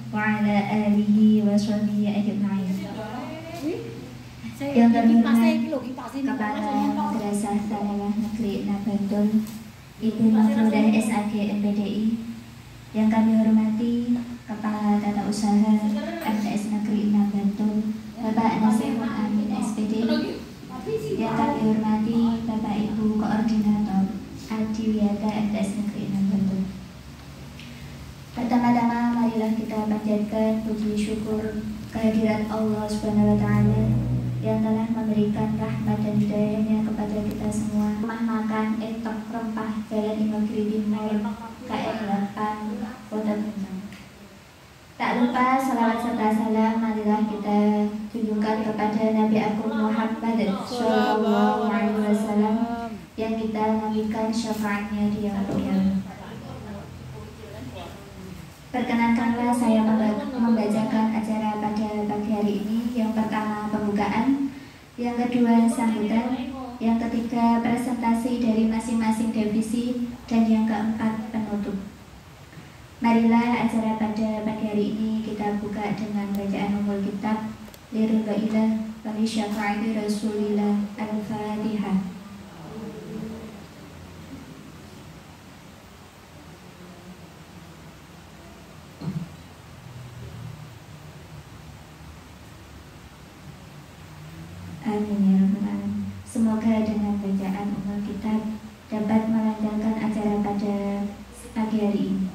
Wa'ala alihi wa sahbihi ajma'in. Yang terhormat Kepala Madrasah Sanawiyah Negeri 6 Bantul, Ibu Mafrudah SAG MPDI. Yang kami hormati Kepala Tata Usaha MTS Negeri 6 Bantul, Bapak Nasirun Amin SPD. Yang kami hormati Bapak Ibu Koordinator Adiwiyata MTS Negeri 6 Bantul. Pertama-tama marilah kita panjatkan puji syukur kehadirat Allah Subhanahu wa taala yang telah memberikan rahmat dan hidayahnya kepada kita semua. Rumah makan Etok Rempah Jalan Imogiri Timur KM 8 Kota Bintang. Tak lupa salawat serta salam marilah kita tunjukkan kepada Nabi Agung Muhammad Sallallahu Alaihi Wasallam yang kita nabikan syafaatnya di yaumul qiyamah. Perkenankanlah saya membacakan acara pada pagi hari ini. Yang pertama pembukaan, yang kedua sambutan, yang ketiga presentasi dari masing-masing divisi, dan yang keempat penutup. Marilah acara pada pagi hari ini kita buka dengan bacaan umul kitab Liridailah wali syafaati Rasulillah Al-Fatihah. Amin ya rabbal alamin. Semoga dengan bacaan umul kitab dapat melancarkan acara pada pagi hari ini.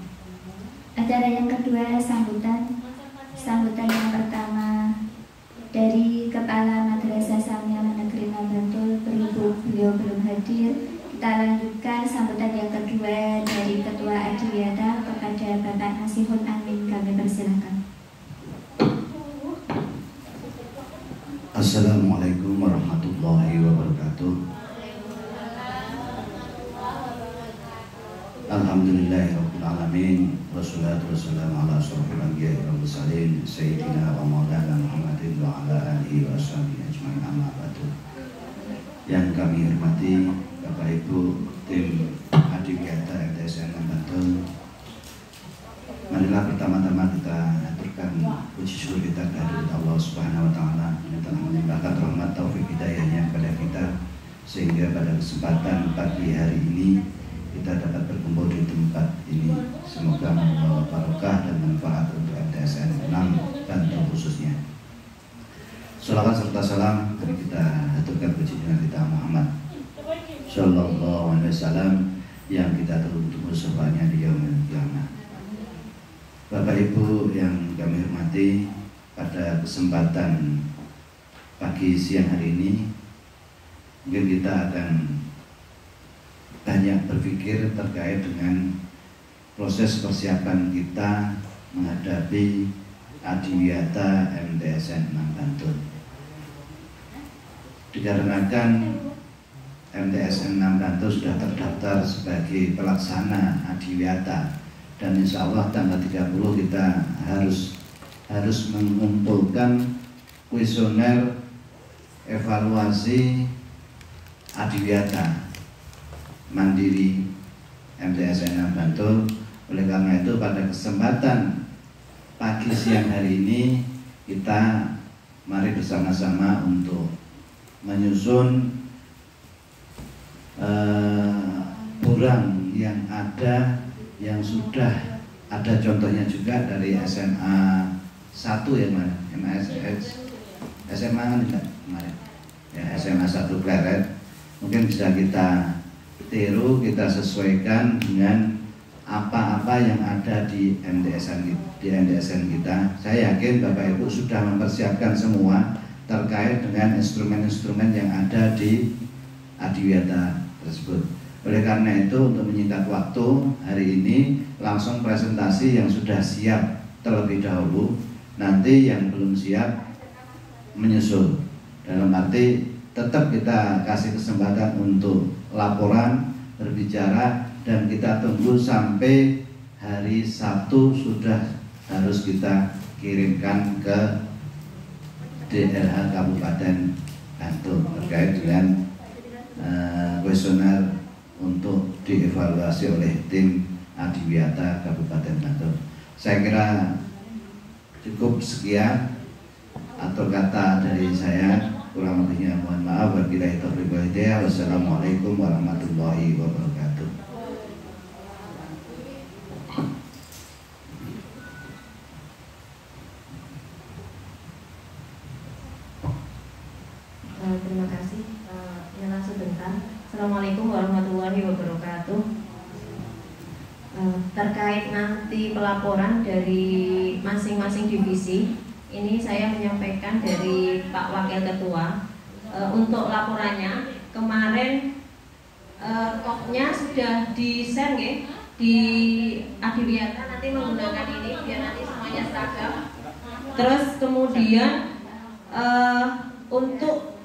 Acara yang kedua sambutan. Sambutan yang pertama dari Kepala Madrasah Sanawiyah Negeri 6 Bantul, berhubung beliau belum hadir, kita lanjutkan sambutan yang kedua dari Ketua Adiwiyata kepada Bapak Nasirun Amin. Kami persilakan. Assalamualaikum warahmatullahi wabarakatuh. Alhamdulillahirabbil alamin, wassalatu wassalamu ala asyrofil anbiya'i wal mursalin sayyidina wa maulana Muhammadin wa ala alihi wa sahbihi ajmain, amma ba'du. Yang kami hormati Bapak Ibu tim Adiwiyata MTS 6 Bantul, marilah pertama-tama kita aturkan puji syukur kita kehadirat Allah Subhanahu wa taala yang telah melimpahkan rahmat taufik hidayahnya kepada kita, sehingga pada kesempatan pagi hari ini kita dapat berkumpul di tempat ini. Semoga membawa barokah dan manfaat untuk MTSN 6 Bantul khususnya. Salawat serta salam mari kita aturkan puji kita Muhammad Sallallahu Alaihi Wasallam yang kita tunggu syafaatnya di yaumul qiyamah. Bapak Ibu yang kami hormati, pada kesempatan pagi siang hari ini mungkin kita akan banyak berpikir terkait dengan proses persiapan kita menghadapi Adiwiyata MTSN 6 Bantul. Dikarenakan MTSN 6 Bantul sudah terdaftar sebagai pelaksana Adiwiyata, dan insya Allah tanggal 30 kita harus mengumpulkan kuesioner evaluasi Adiwiyata. Mandiri MTSN Bantul. Oleh karena itu pada kesempatan pagi siang hari ini kita mari bersama-sama untuk menyusun kurang yang ada, yang sudah ada contohnya juga dari SMA 1 ya kemarin, SMA kan tidak kemarin ya, SMA 1 Pleret. Mungkin bisa kita tiru, kita sesuaikan dengan apa-apa yang ada di MTSN kita. Saya yakin Bapak Ibu sudah mempersiapkan semua terkait dengan instrumen-instrumen yang ada di Adiwiyata tersebut. Oleh karena itu, untuk menyingkat waktu, hari ini langsung presentasi yang sudah siap terlebih dahulu. Nanti yang belum siap menyusul. Dalam arti tetap kita kasih kesempatan untuk laporan, berbicara, dan kita tunggu sampai hari Sabtu sudah harus kita kirimkan ke DLH Kabupaten Bantul terkait dengan kuesioner untuk dievaluasi oleh tim Adiwiyata Kabupaten Bantul. Saya kira cukup sekian atur kata dari saya. Kurang lebihnya mohon maaf. Wabillahi taufiq wal hidayah. Wassalamualaikum warahmatullahi wabarakatuh. Terima kasih. Nyala sebentar. Assalamualaikum warahmatullahi wabarakatuh. Terkait nanti pelaporan dari masing-masing divisi, ini saya menyampaikan dari Pak Wakil Ketua. Untuk laporannya kemarin kopnya sudah di-share ya, di Adiwiyata, nanti menggunakan ini biar nanti semuanya seragam. Terus kemudian untuk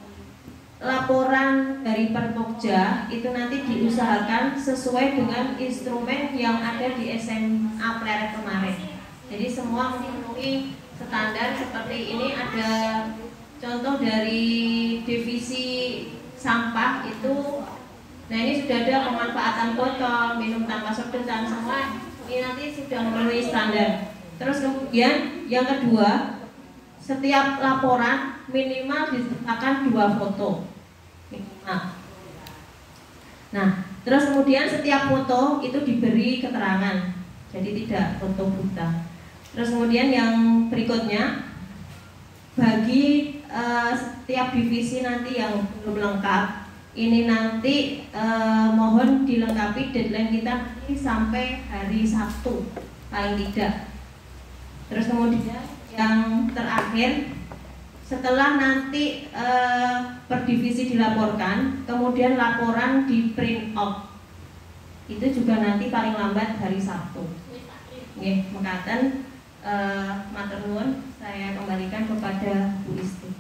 laporan dari Perpokja itu nanti diusahakan sesuai dengan instrumen yang ada di SMA Pleret kemarin. Jadi semua memenuhi standar seperti ini. Ada contoh dari divisi sampah itu. Nah, ini sudah ada pemanfaatan botol, minum tanpa sedotan, semua ini nanti sudah memenuhi standar. Terus kemudian yang kedua, setiap laporan minimal disertakan 2 foto. Nah, terus kemudian setiap foto itu diberi keterangan, jadi tidak foto buta. Terus kemudian yang berikutnya, bagi setiap divisi nanti yang belum lengkap, ini nanti mohon dilengkapi, deadline kita nanti sampai hari Sabtu paling tidak. Terus kemudian yang terakhir, setelah nanti per divisi dilaporkan, kemudian laporan di print out, itu juga nanti paling lambat hari Sabtu. Nggih, mekaten. Matur nuwun, saya kembalikan kepada Bu Isti.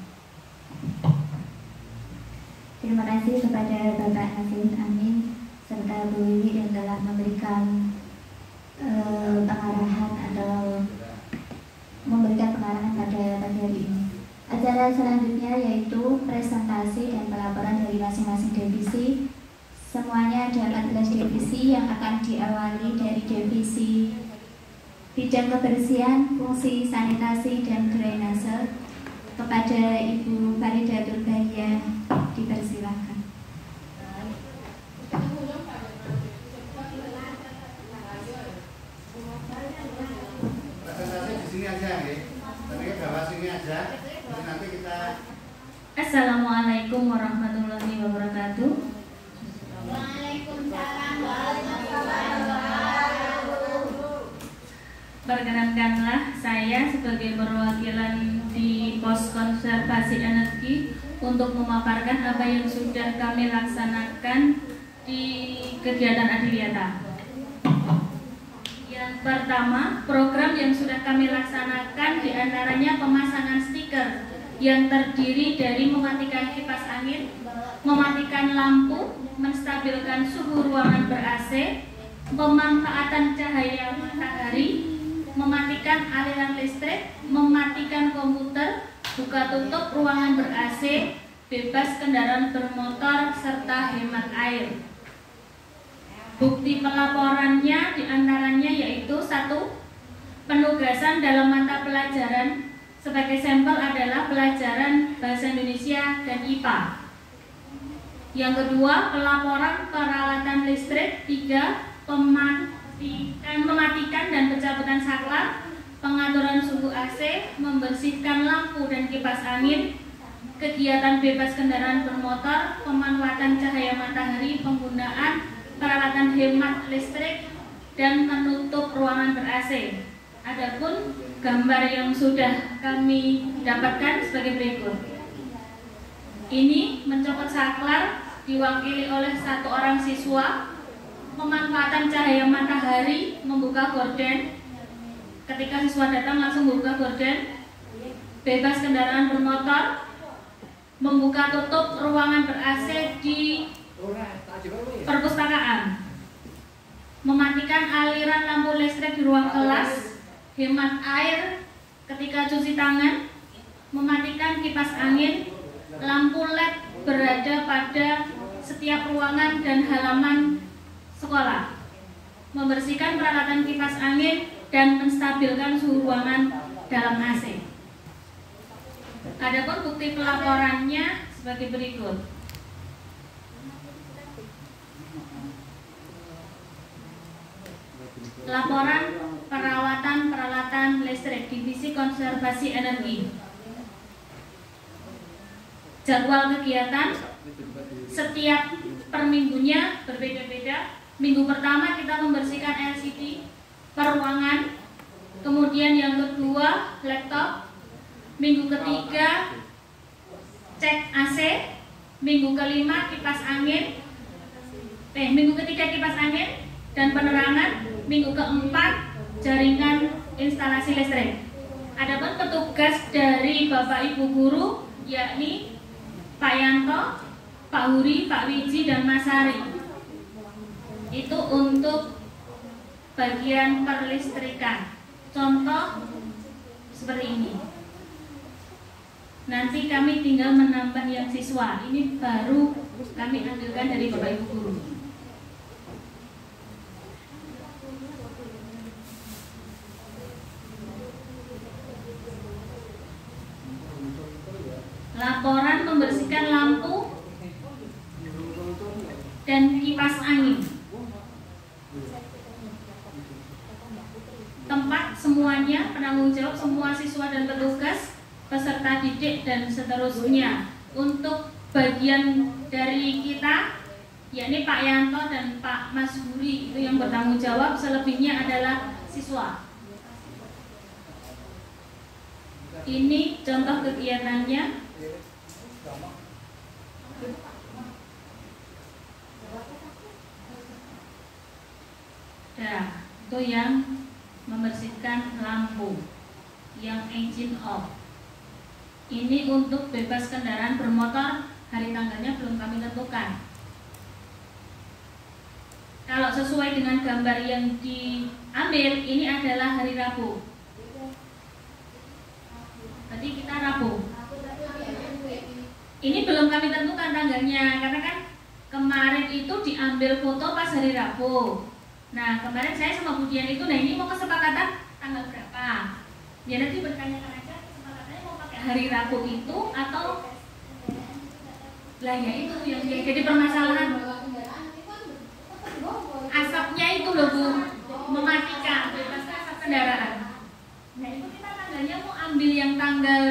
Terima kasih kepada Bapak Nasir Amin serta Bu Wiwi yang telah memberikan pengarahan atau memberikan pengarahan pada pagi hari ini. Acara selanjutnya yaitu presentasi dan pelaporan dari masing-masing divisi. Semuanya ada 14 divisi yang akan diawali dari divisi bidang kebersihan, fungsi sanitasi dan drainase. Kepada Ibu Faridatul Bahiyah dipersilakan. Presentasi di sini aja ya. Tapi bawah sini aja. Nanti kita. Assalamualaikum warahmatullahi wabarakatuh. Waalaikumsalam warahmatullahi wabarakatuh. Perkenankanlah saya sebagai perwakilan di Pos Konservasi Energi untuk memaparkan apa yang sudah kami laksanakan di kegiatan Adiwiyata. Yang pertama, program yang sudah kami laksanakan diantaranya pemasangan stiker yang terdiri dari mematikan kipas angin, mematikan lampu, menstabilkan suhu ruangan ber-AC, pemanfaatan cahaya matahari, mematikan aliran listrik, mematikan komputer, buka tutup ruangan ber-AC, bebas kendaraan bermotor, serta hemat air. Bukti pelaporannya diantaranya yaitu 1. Penugasan dalam mata pelajaran sebagai sampel adalah pelajaran Bahasa Indonesia dan IPA. Yang kedua, pelaporan peralatan listrik. 3. Mematikan dan pencabutan saklar, pengaturan suhu AC, membersihkan lampu dan kipas angin, kegiatan bebas kendaraan bermotor, pemanfaatan cahaya matahari, penggunaan peralatan hemat listrik, dan menutup ruangan ber-AC. Adapun gambar yang sudah kami dapatkan sebagai berikut. Ini mencopot saklar diwakili oleh 1 orang siswa, pemanfaatan cahaya matahari, membuka gorden. Ketika siswa datang langsung membuka gorden. Bebas kendaraan bermotor, membuka tutup ruangan ber-AC di perpustakaan, mematikan aliran lampu listrik di ruang kelas, hemat air ketika cuci tangan, mematikan kipas angin, lampu LED berada pada setiap ruangan dan halaman sekolah, membersihkan peralatan kipas angin dan menstabilkan suhu ruangan dalam AC. Adapun bukti pelaporannya sebagai berikut. Laporan perawatan peralatan listrik Divisi Konservasi Energi. Jadwal kegiatan setiap per minggunya berbeda-beda. Minggu pertama kita membersihkan LCD per ruangan, kemudian yang kedua laptop, minggu ketiga cek AC, minggu kelima kipas angin, minggu ketiga kipas angin dan penerangan, minggu keempat jaringan instalasi listrik. Adapun petugas dari Bapak Ibu guru yakni Pak Yanto, Pak Huri, Pak Wiji, dan Mas Hari. Itu untuk bagian perlistrikan. Contoh seperti ini. Nanti kami tinggal menambah yang siswa. Ini baru kami ambilkan dari Bapak Ibu guru. Laporan membersihkan lampu dan kipas angin. Tempat semuanya, penanggung jawab semua siswa dan petugas, peserta didik dan seterusnya. Untuk bagian dari kita, yakni Pak Yanto dan Pak Mas Huri itu yang bertanggung jawab, selebihnya adalah siswa. Ini contoh kegiatannya. Nah, itu yang membersihkan lampu, yang engine off. Ini untuk bebas kendaraan bermotor, hari tanggalnya belum kami tentukan. Kalau sesuai dengan gambar yang diambil, ini adalah hari Rabu. Berarti kita Rabu. Ini belum kami tentukan tanggalnya, karena kan kemarin itu diambil foto pas hari Rabu. Nah, kemarin saya sama Bu Dian itu, nah ini mau kesepakatan tanggal berapa? Ya nanti bertanyakan aja kesepakatannya mau pakai hari Rabu itu atau lah ya itu yang jadi permasalahan. Asapnya itu loh Bu, mematikan bebas asap kendaraan. Nah itu kita tanggalnya mau ambil yang tanggal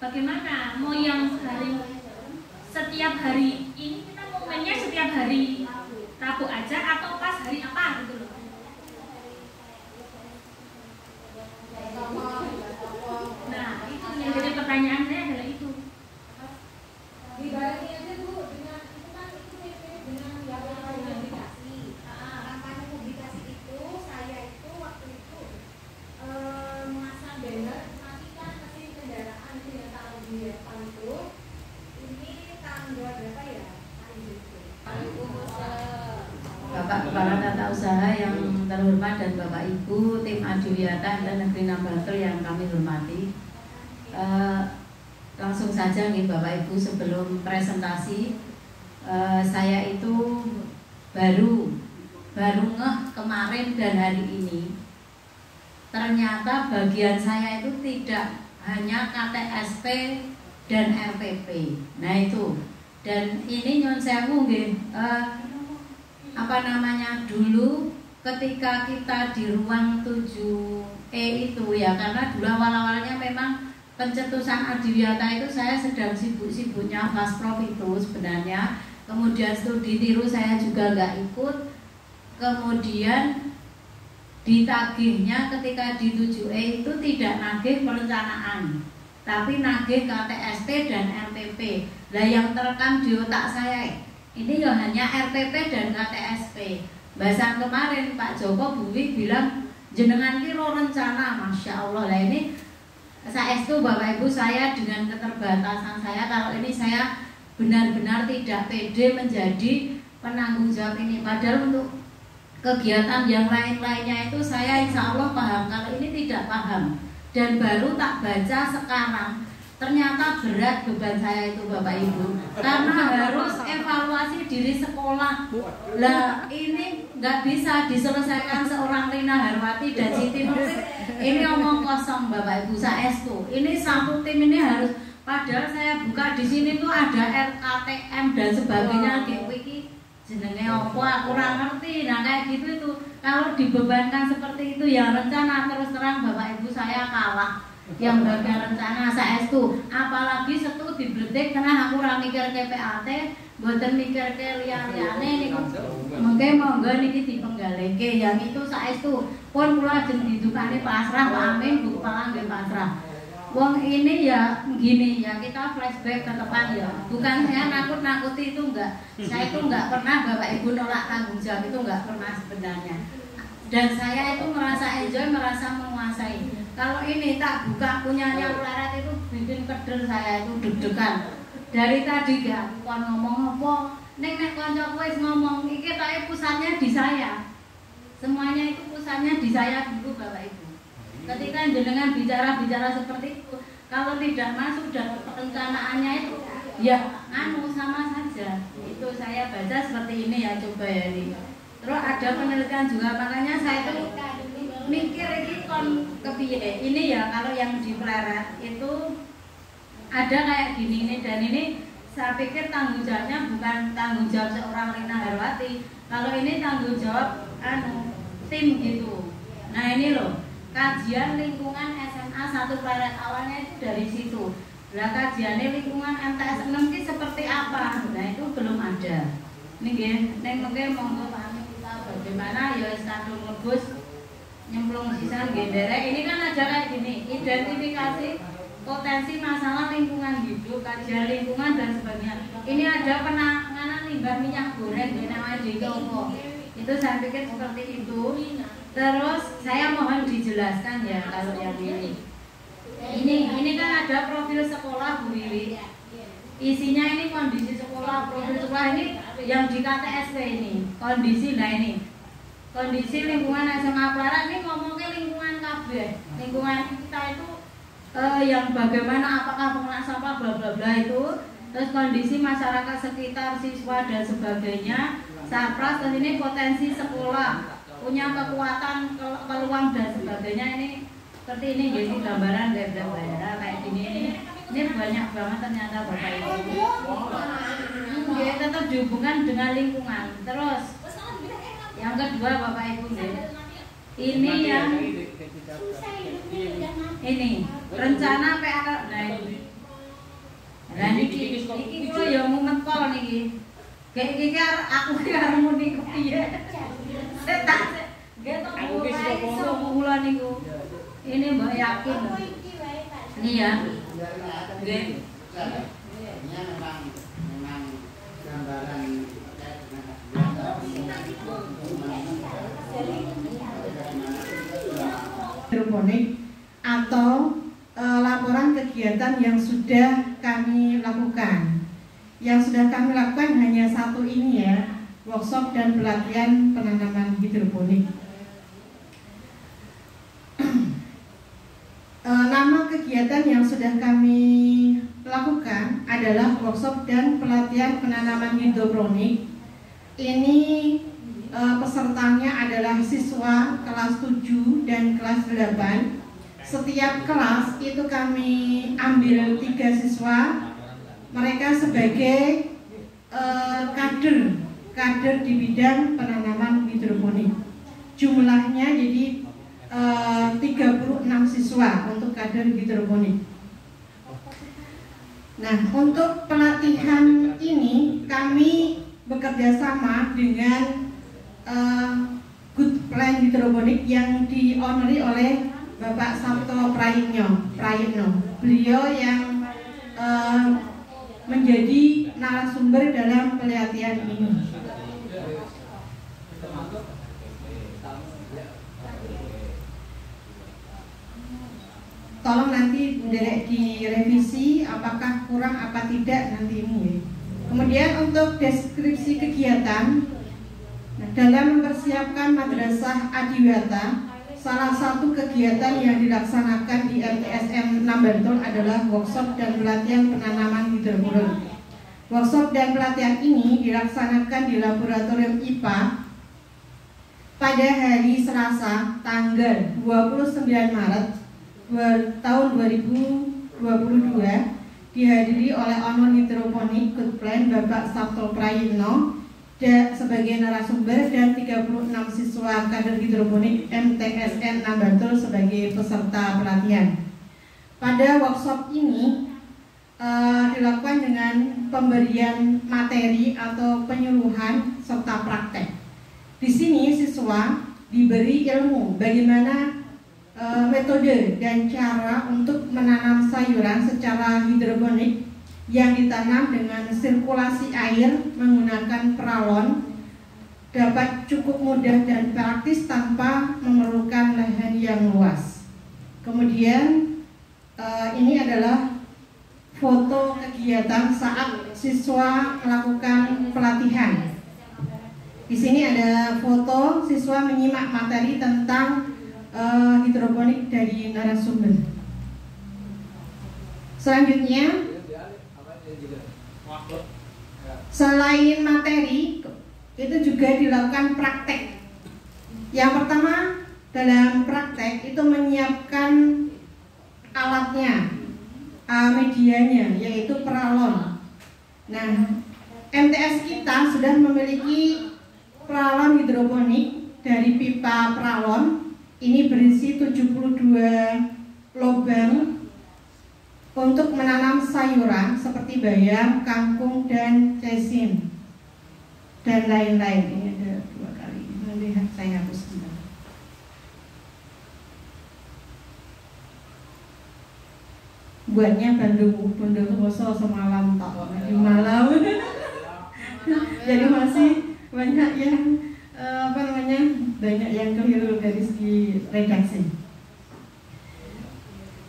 bagaimana? Mau yang hari setiap hari ini kita momennya setiap hari Rabu aja atau pas hari apa gitu loh. Nah itu yang jadi pertanyaan saya adalah itu. Dibarengi aja dulu dengan itu kan itu dengan publikasi. Kampanye publikasi itu saya itu waktu itu memasang banner matikan mesin kendaraan itu yang taruh di depan itu. Ini tanggal berapa ya? Bapak Kepala Tata Usaha yang terhormat dan Bapak Ibu tim Adiwiyata dan Negeri Nambatul yang kami hormati, langsung saja nih Bapak Ibu sebelum presentasi, saya itu baru baru ngeh kemarin dan hari ini, ternyata bagian saya itu tidak hanya KTSP dan RPP. Nah itu, dan ini nyon sewu nggih, dulu ketika kita di ruang 7E itu ya, karena dulu awal-awalnya memang pencetusan Adiwiyata itu saya sedang sibuk-sibuknya Fasprof itu sebenarnya. Kemudian studi tiru saya juga nggak ikut. Kemudian ditagihnya ketika di 7E itu tidak nagih perencanaan, tapi nagih KTSP dan RPP. Lah yang terekam di otak saya ini ya hanya RPP dan KTSP. Bahasan kemarin Pak Joko Buwi bilang jenengan kira rencana, Masya Allah. Lah ini saestu Bapak Ibu, saya dengan keterbatasan saya, kalau ini saya benar-benar tidak pede menjadi penanggung jawab ini. Padahal untuk kegiatan yang lain-lainnya itu saya insya Allah paham, kalau ini tidak paham. Dan baru tak baca sekarang, ternyata berat beban saya itu Bapak Ibu, karena harus evaluasi diri sekolah. Lah ini nggak bisa diselesaikan seorang Rina Harwati dan Siti Nursi. Ini omong kosong Bapak Ibu, saestu. Ini satu tim ini harus, padahal saya buka di sini tuh ada RKTM dan sebagainya gitu. Jenenge opo aku kurang ngerti. Nah kayak gitu itu kalau dibebankan seperti itu ya rencana, terus terang Bapak Ibu saya kalah yang bagian rencana saestu. Apalagi setu dibletik karena aku ora mikir ke PAT, mboten mikir ke liyane niku. Mengke monggo niki dipenggaleke yang itu saestu. Pun kula ajeng didukani pasrah Pak Amin, Bu Kepala nggih pasrah. Wong ini ya gini ya, kita flashback ke depan ya. Bukan saya nakut-nakuti itu enggak. Saya itu enggak pernah Bapak Ibu nolak tanggung jawab, itu enggak pernah sebenarnya. Dan saya itu merasa enjoy, merasa menguasai. Kalau ini tak buka punyanya Ularat itu bikin keder saya itu deg-degan. Dari tadi gak kon ngomong apa, nek kanca wis ngomong iki tak pusatnya di saya. Semuanya itu pusatnya di saya dulu Bapak Ibu. Ketika jenengan bicara-bicara seperti itu, kalau tidak masuk dalam perencanaannya itu ya sama saja. Itu saya baca seperti ini ya, coba ya ini. Terus ada penelitian juga, makanya saya itu mikir ini kon kepiye. Ini ya kalau yang di Pleret itu ada kayak gini ini, dan ini saya pikir tanggung jawabnya bukan tanggung jawab seorang Rina Harwati. Kalau ini tanggung jawab tim gitu. Nah ini loh, kajian lingkungan SMA 1 Pleret awalnya itu dari situ. Lah kajiannya lingkungan MTS 6 ini seperti apa? Nah itu belum ada. Ini nggih, ning mengke monggo pahami kita bagaimana ya wis kadung ngebus nyemplung sisan gendere. Ini kan ada kayak gini, identifikasi potensi masalah lingkungan hidup, kajian lingkungan dan sebagainya. Ini ada penanganan limbah minyak goreng di namanya DKOPO. Itu saya pikir seperti itu. Terus saya mohon dijelaskan ya kalau yang ini. Ini kan ada profil sekolah Bu Wiwi. Isinya ini kondisi sekolah, profil sekolah ini yang di KTSP ini. Kondisi, nah ini kondisi lingkungan SMA Pleret ini ngomongnya lingkungan KB. Lingkungan kita itu yang bagaimana, apakah pengelolaan sampah bla bla bla itu. Terus kondisi masyarakat sekitar, siswa dan sebagainya. Sarpras, terus ini potensi sekolah, punya kekuatan, peluang dan sebagainya. Ini seperti ini jadi gambaran daerah kayak gini. Ini banyak banget ternyata Bapak Ibu. Dia tetap dihubungkan dengan lingkungan. Terus yang kedua Bapak Ibu, ini yang ini rencana PAK. Nah ini, nah ini kula ya mumet pol niki. Kayak iki aku karo muni kepiye. Tak nggih to mulai iso kula niku. Ini Mbak yakin. Ini ya. Nggih. Memang gambaran hidroponik atau laporan kegiatan yang sudah kami lakukan. Yang sudah kami lakukan hanya satu ini ya, workshop dan pelatihan penanaman hidroponik. Nama kegiatan yang sudah kami lakukan adalah workshop dan pelatihan penanaman hidroponik. Ini pesertanya adalah siswa kelas 7 dan kelas 8. Setiap kelas itu kami ambil 3 siswa. Mereka sebagai kader di bidang penanaman hidroponik. Jumlahnya jadi 36 siswa untuk kader hidroponik. Nah, untuk pelatihan ini kami bekerja sama dengan Good Plan Hidroponik yang dionori oleh Bapak Sabto Prayitno. Beliau yang menjadi narasumber dalam pelatihan ini. Tolong nanti direvisi apakah kurang apa tidak nanti ini. Kemudian untuk deskripsi kegiatan, dalam mempersiapkan Madrasah Adiwiyata, salah satu kegiatan yang dilaksanakan di MTSN 6 Bantul adalah workshop dan pelatihan penanaman hidroponik. Workshop dan pelatihan ini dilaksanakan di Laboratorium IPA pada hari Selasa tanggal 29 Maret tahun 2022, dihadiri oleh Onor Hidroponik Good Plan Bapak Sabto Prayitno sebagai narasumber dan 36 siswa kader hidroponik MTSN 6 Bantul sebagai peserta pelatihan. Pada workshop ini dilakukan dengan pemberian materi atau penyuluhan serta praktek. Di sini siswa diberi ilmu bagaimana metode dan cara untuk menanam sayuran secara hidroponik yang ditanam dengan sirkulasi air menggunakan peralon, dapat cukup mudah dan praktis tanpa memerlukan lahan yang luas. Kemudian ini adalah foto kegiatan saat siswa melakukan pelatihan. Di sini ada foto siswa menyimak materi tentang hidroponik dari narasumber. Selanjutnya, selain materi, itu juga dilakukan praktek. Yang pertama, dalam praktek itu menyiapkan alatnya, medianya, yaitu peralon. Nah, MTS kita sudah memiliki peralon hidroponik dari pipa peralon. Ini berisi 72 lubang untuk menanam sayuran seperti bayam, kangkung, dan caisin dan lain-lain. Ini ada 2 kali. Nanti saya hapus sebentar. Buatnya Bandung Poso semalam tak di malam. Jadi masih banyak yang banyak yang keliru dari segi redaksi.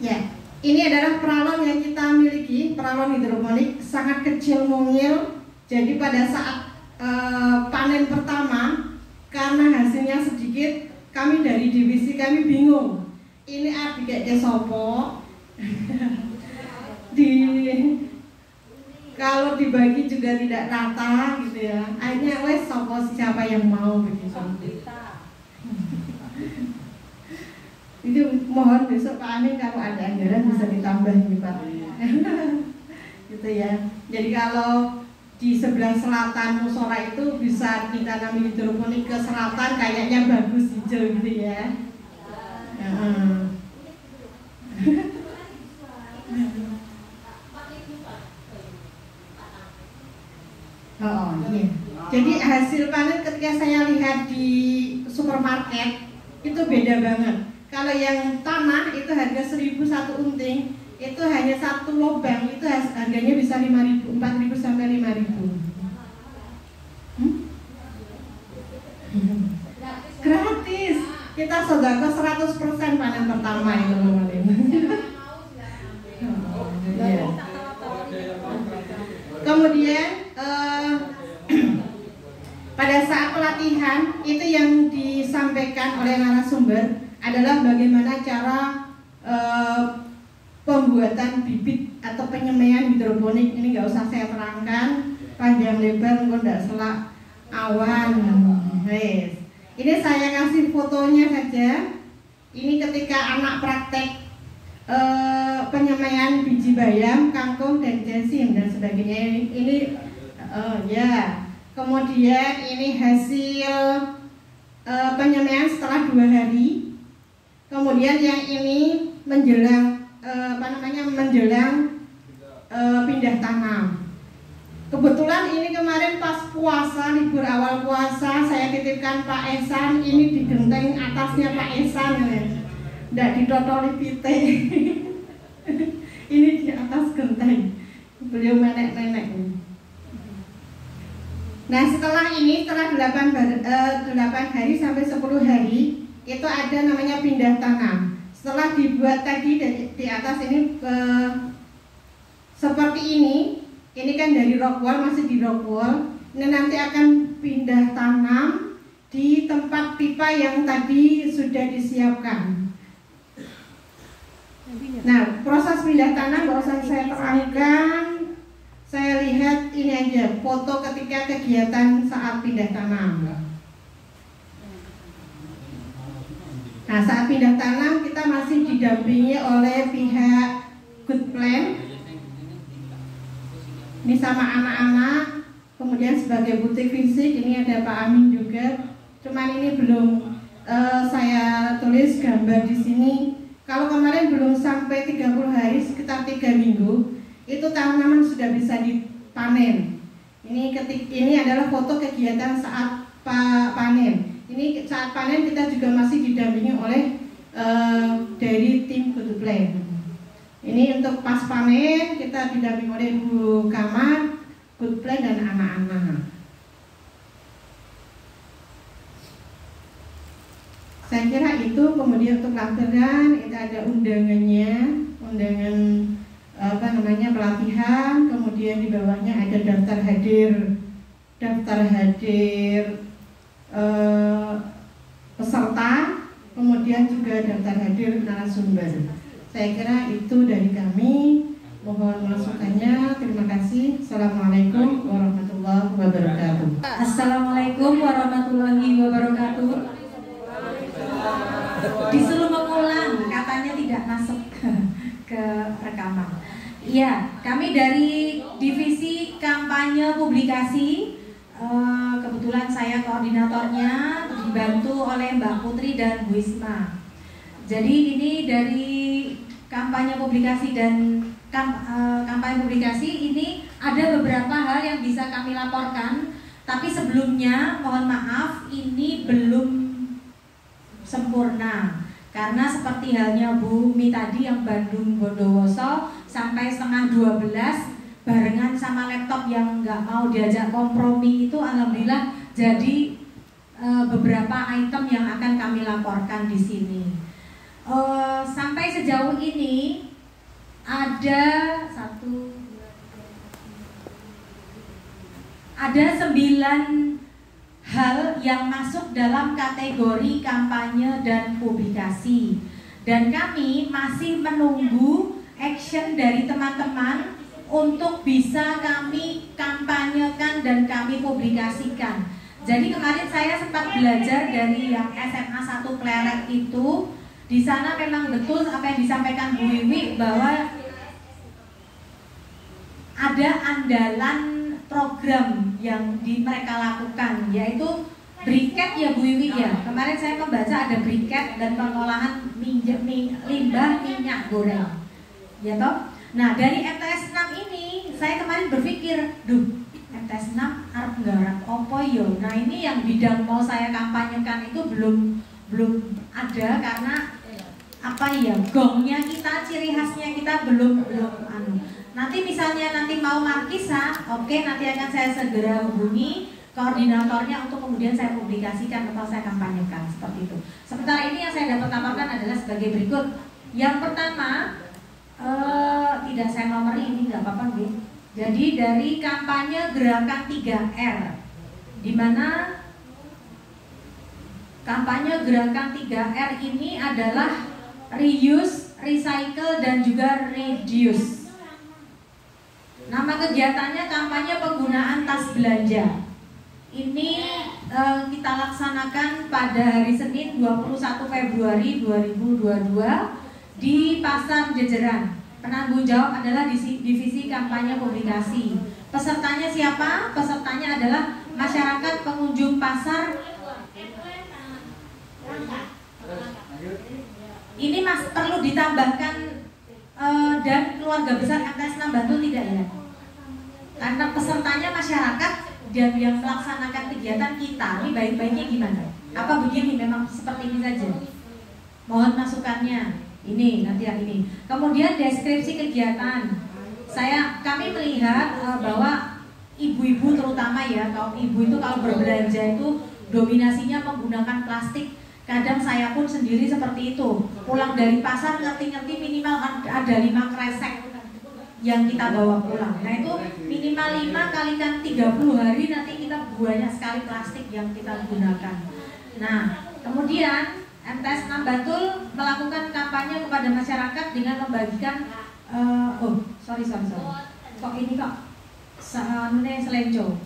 Ya, ini adalah peralon yang kita miliki, peralon hidroponik sangat kecil mungil. Jadi pada saat panen pertama, karena hasilnya sedikit, kami dari divisi kami bingung. Ini kayak sopo. Kalau dibagi juga tidak rata gitu ya. Akhirnya wes sopo siapa yang mau begitu. Itu mohon besok Pak Amin kalau ada anggaran bisa ditambah nih Pak. Gitu ya. Jadi kalau di sebelah selatan musola itu bisa ditanam hidroponik ke selatan, kayaknya bagus hijau gitu ya. Oh iya. Jadi hasil panen ketika saya lihat di supermarket itu beda banget. Kalau yang tanah itu harga 1.000 satu unting, itu hanya 1 lubang, itu harganya bisa 5.000, 4.000 sampai 5.000. Gratis. Kita sodako 100% panen pertama itu kemarin. Kemudian pada saat pelatihan itu yang disampaikan oleh narasumber adalah bagaimana cara pembuatan bibit atau penyemaian hidroponik. Ini nggak usah saya terangkan panjang lebar, enggak selak awan. Yes. Ini saya kasih fotonya saja. Ini ketika anak praktek penyemaian biji bayam, kangkung dan jasim dan sebagainya. Ini ya. Kemudian ini hasil penyemaian setelah 2 hari. Kemudian yang ini menjelang menjelang pindah tanam. Kebetulan ini kemarin pas puasa, libur awal puasa, saya titipkan Pak Esan. Ini di genteng atasnya Pak Esan ya. Nggak ditotoli pite. Ini di atas genteng. Beliau menek-menek. Nah setelah 8 hari sampai 10 hari itu ada namanya pindah tanam. Setelah dibuat tadi di atas ini seperti ini kan dari rock wall, masih di rock wall. Ini nanti akan pindah tanam di tempat pipa yang tadi sudah disiapkan. Nah proses pindah tanam nggak usah saya terangkan. Saya lihat ini aja foto ketika kegiatan saat pindah tanam. Nah saat pindah tanam kita masih didampingi oleh pihak Good Plan. Ini sama anak-anak. Kemudian sebagai butik fisik ini ada Pak Amin juga. Cuman ini belum saya tulis gambar di sini. Kalau kemarin belum sampai 30 hari, sekitar 3 minggu. Itu tanaman sudah bisa dipanen. Ini adalah foto kegiatan saat panen. Ini saat panen kita juga masih didampingi oleh dari tim Good Plan. Ini untuk pas panen kita didampingi oleh Bu Kamar, Good Plan dan anak-anak. Saya kira itu. Kemudian untuk lampiran itu ada undangannya, undangan pelatihan, kemudian di bawahnya ada daftar hadir peserta, kemudian juga daftar hadir narasumber. Saya kira itu dari kami. Mohon masukannya. Terima kasih. Assalamualaikum warahmatullahi wabarakatuh. Assalamualaikum warahmatullahi wabarakatuh. Disuruh mengulang, katanya tidak masuk ke rekaman. Iya, kami dari divisi kampanye publikasi, kebetulan saya koordinatornya, dibantu oleh Mbak Putri dan Bu Isma. Jadi ini dari kampanye publikasi dan kampanye publikasi ini ada beberapa hal yang bisa kami laporkan. Tapi sebelumnya mohon maaf, ini belum sempurna. Karena seperti halnya Bu Mi tadi yang Bandung Bondowoso sampai setengah 12 barengan sama laptop yang nggak mau diajak kompromi itu, alhamdulillah jadi beberapa item yang akan kami laporkan di sini. Sampai sejauh ini ada 9 hal yang masuk dalam kategori kampanye dan publikasi, dan kami masih menunggu action dari teman-teman untuk bisa kami kampanyekan dan kami publikasikan. Jadi kemarin saya sempat belajar dari yang SMA 1 Pleret itu. Di sana memang betul apa yang disampaikan Bu Wiwi bahwa ada andalan program yang mereka lakukan, yaitu briket ya Bu Wiwi ya. Kemarin saya membaca ada briket dan pengolahan limbah minyak goreng, ya toh. Nah dari MTS 6 ini saya kemarin berpikir, MTS 6 arep nggarap opo yo. Nah ini yang bidang mau saya kampanyekan itu belum ada, karena apa ya, gongnya kita, ciri khasnya kita belum Nanti misalnya nanti mau markisa, oke, nanti akan saya segera hubungi koordinatornya untuk kemudian saya publikasikan atau saya kampanyekan, seperti itu. Sementara ini yang saya dapat laporkan adalah sebagai berikut. Yang pertama, tidak saya nomor ini, nggak apa-apa Bu. Jadi dari kampanye gerakan 3R, di mana kampanye gerakan 3R ini adalah reuse, recycle, dan juga reduce. Nama kegiatannya kampanye penggunaan tas belanja. Ini kita laksanakan pada hari Senin 21 Februari 2022 di Pasar Jejeran. Penanggung jawab adalah divisi kampanye publikasi. Pesertanya siapa? Pesertanya adalah masyarakat pengunjung pasar. Ini perlu ditambahkan dan keluarga besar MTS Nambantul tidak ya? Karena pesertanya masyarakat dan yang melaksanakan kegiatan kita, ini baik-baiknya gimana? Apa begini memang seperti ini saja? Mohon masukannya. Ini nanti yang ini. Kemudian deskripsi kegiatan. Kami melihat bahwa ibu-ibu terutama ya, kaum ibu itu kalau berbelanja itu dominasinya menggunakan plastik. Kadang saya pun sendiri seperti itu. Pulang dari pasar ngerti-ngerti minimal ada 5 kresek yang kita bawa pulang. Nah itu minimal 5 kalikan 30 hari nanti kita banyak sekali plastik yang kita gunakan. Nah kemudian MTS Nambantul melakukan kampanye kepada masyarakat dengan membagikan sorry kok ini kok selenco.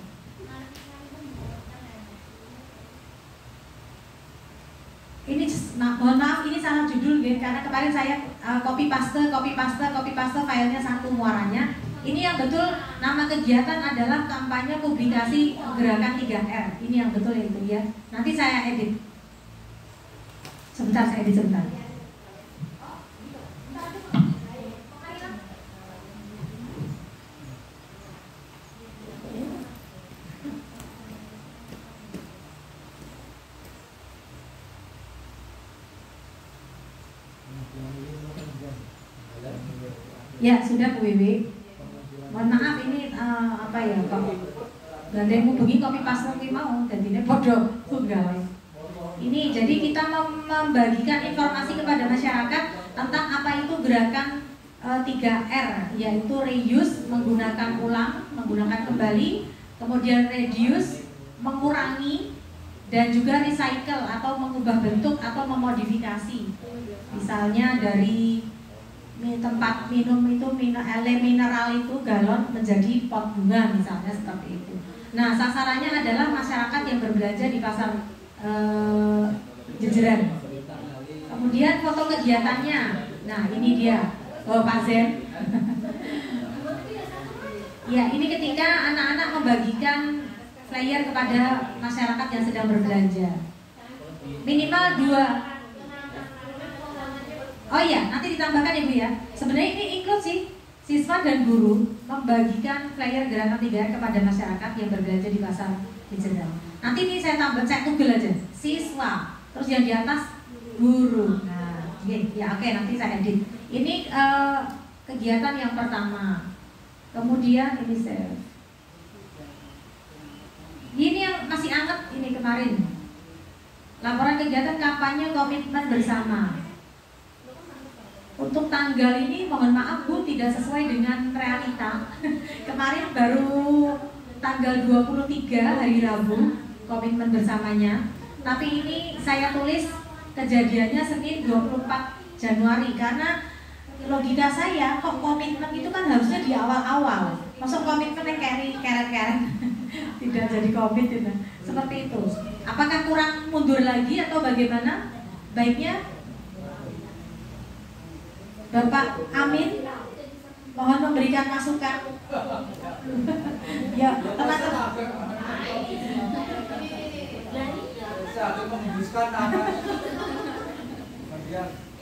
Ini mohon maaf ini salah judul ya, karena kemarin saya copy paste filenya satu muaranya. Ini yang betul nama kegiatan adalah kampanye publikasi gerakan 3R. Ini yang betul itu ya. Nanti saya edit. Sebentar saya edit sebentar. Ya sudah Bu Wiwi. Mohon maaf ini apa ya kok gandengmu bengi kopi paste kuwi mau dadine padha tunggal. Ini jadi kita membagikan informasi kepada masyarakat tentang apa itu gerakan 3R, yaitu reuse, menggunakan ulang, menggunakan kembali, kemudian reduce, mengurangi, dan juga recycle atau mengubah bentuk atau memodifikasi. Misalnya dari tempat minum itu mineral itu galon menjadi pot bunga misalnya seperti itu. Nah sasarannya adalah masyarakat yang berbelanja di pasar Jejeran. Kemudian foto kegiatannya. Nah ini dia Pak Zen. Ya ini ketika anak-anak membagikan flyer kepada masyarakat yang sedang berbelanja. Minimal 2. Oh iya, nanti ditambahkan Ibu ya. Sebenarnya ini include sih, siswa dan guru membagikan flyer gerakan 3R kepada masyarakat yang berbelanja di pasar Jejeran. Nanti ini saya tugel aja, siswa, terus yang di atas guru. Nah, ya oke, nanti saya edit. Ini kegiatan yang pertama. Kemudian ini saya. Ini yang masih anget ini kemarin. Laporan kegiatan kampanye komitmen bersama. Untuk tanggal ini mohon maaf Bu tidak sesuai dengan realita. Kemarin baru tanggal 23 hari Rabu komitmen bersamanya. Tapi ini saya tulis kejadiannya Senin 24 Januari karena logika saya kok komitmen itu kan harusnya di awal-awal. Masuk komitmen yang keret-keret tidak jadi komit gitu. Seperti itu. Apakah kurang mundur lagi atau bagaimana? Baiknya Bapak Amin mohon memberikan masukan. Ya, teman-teman.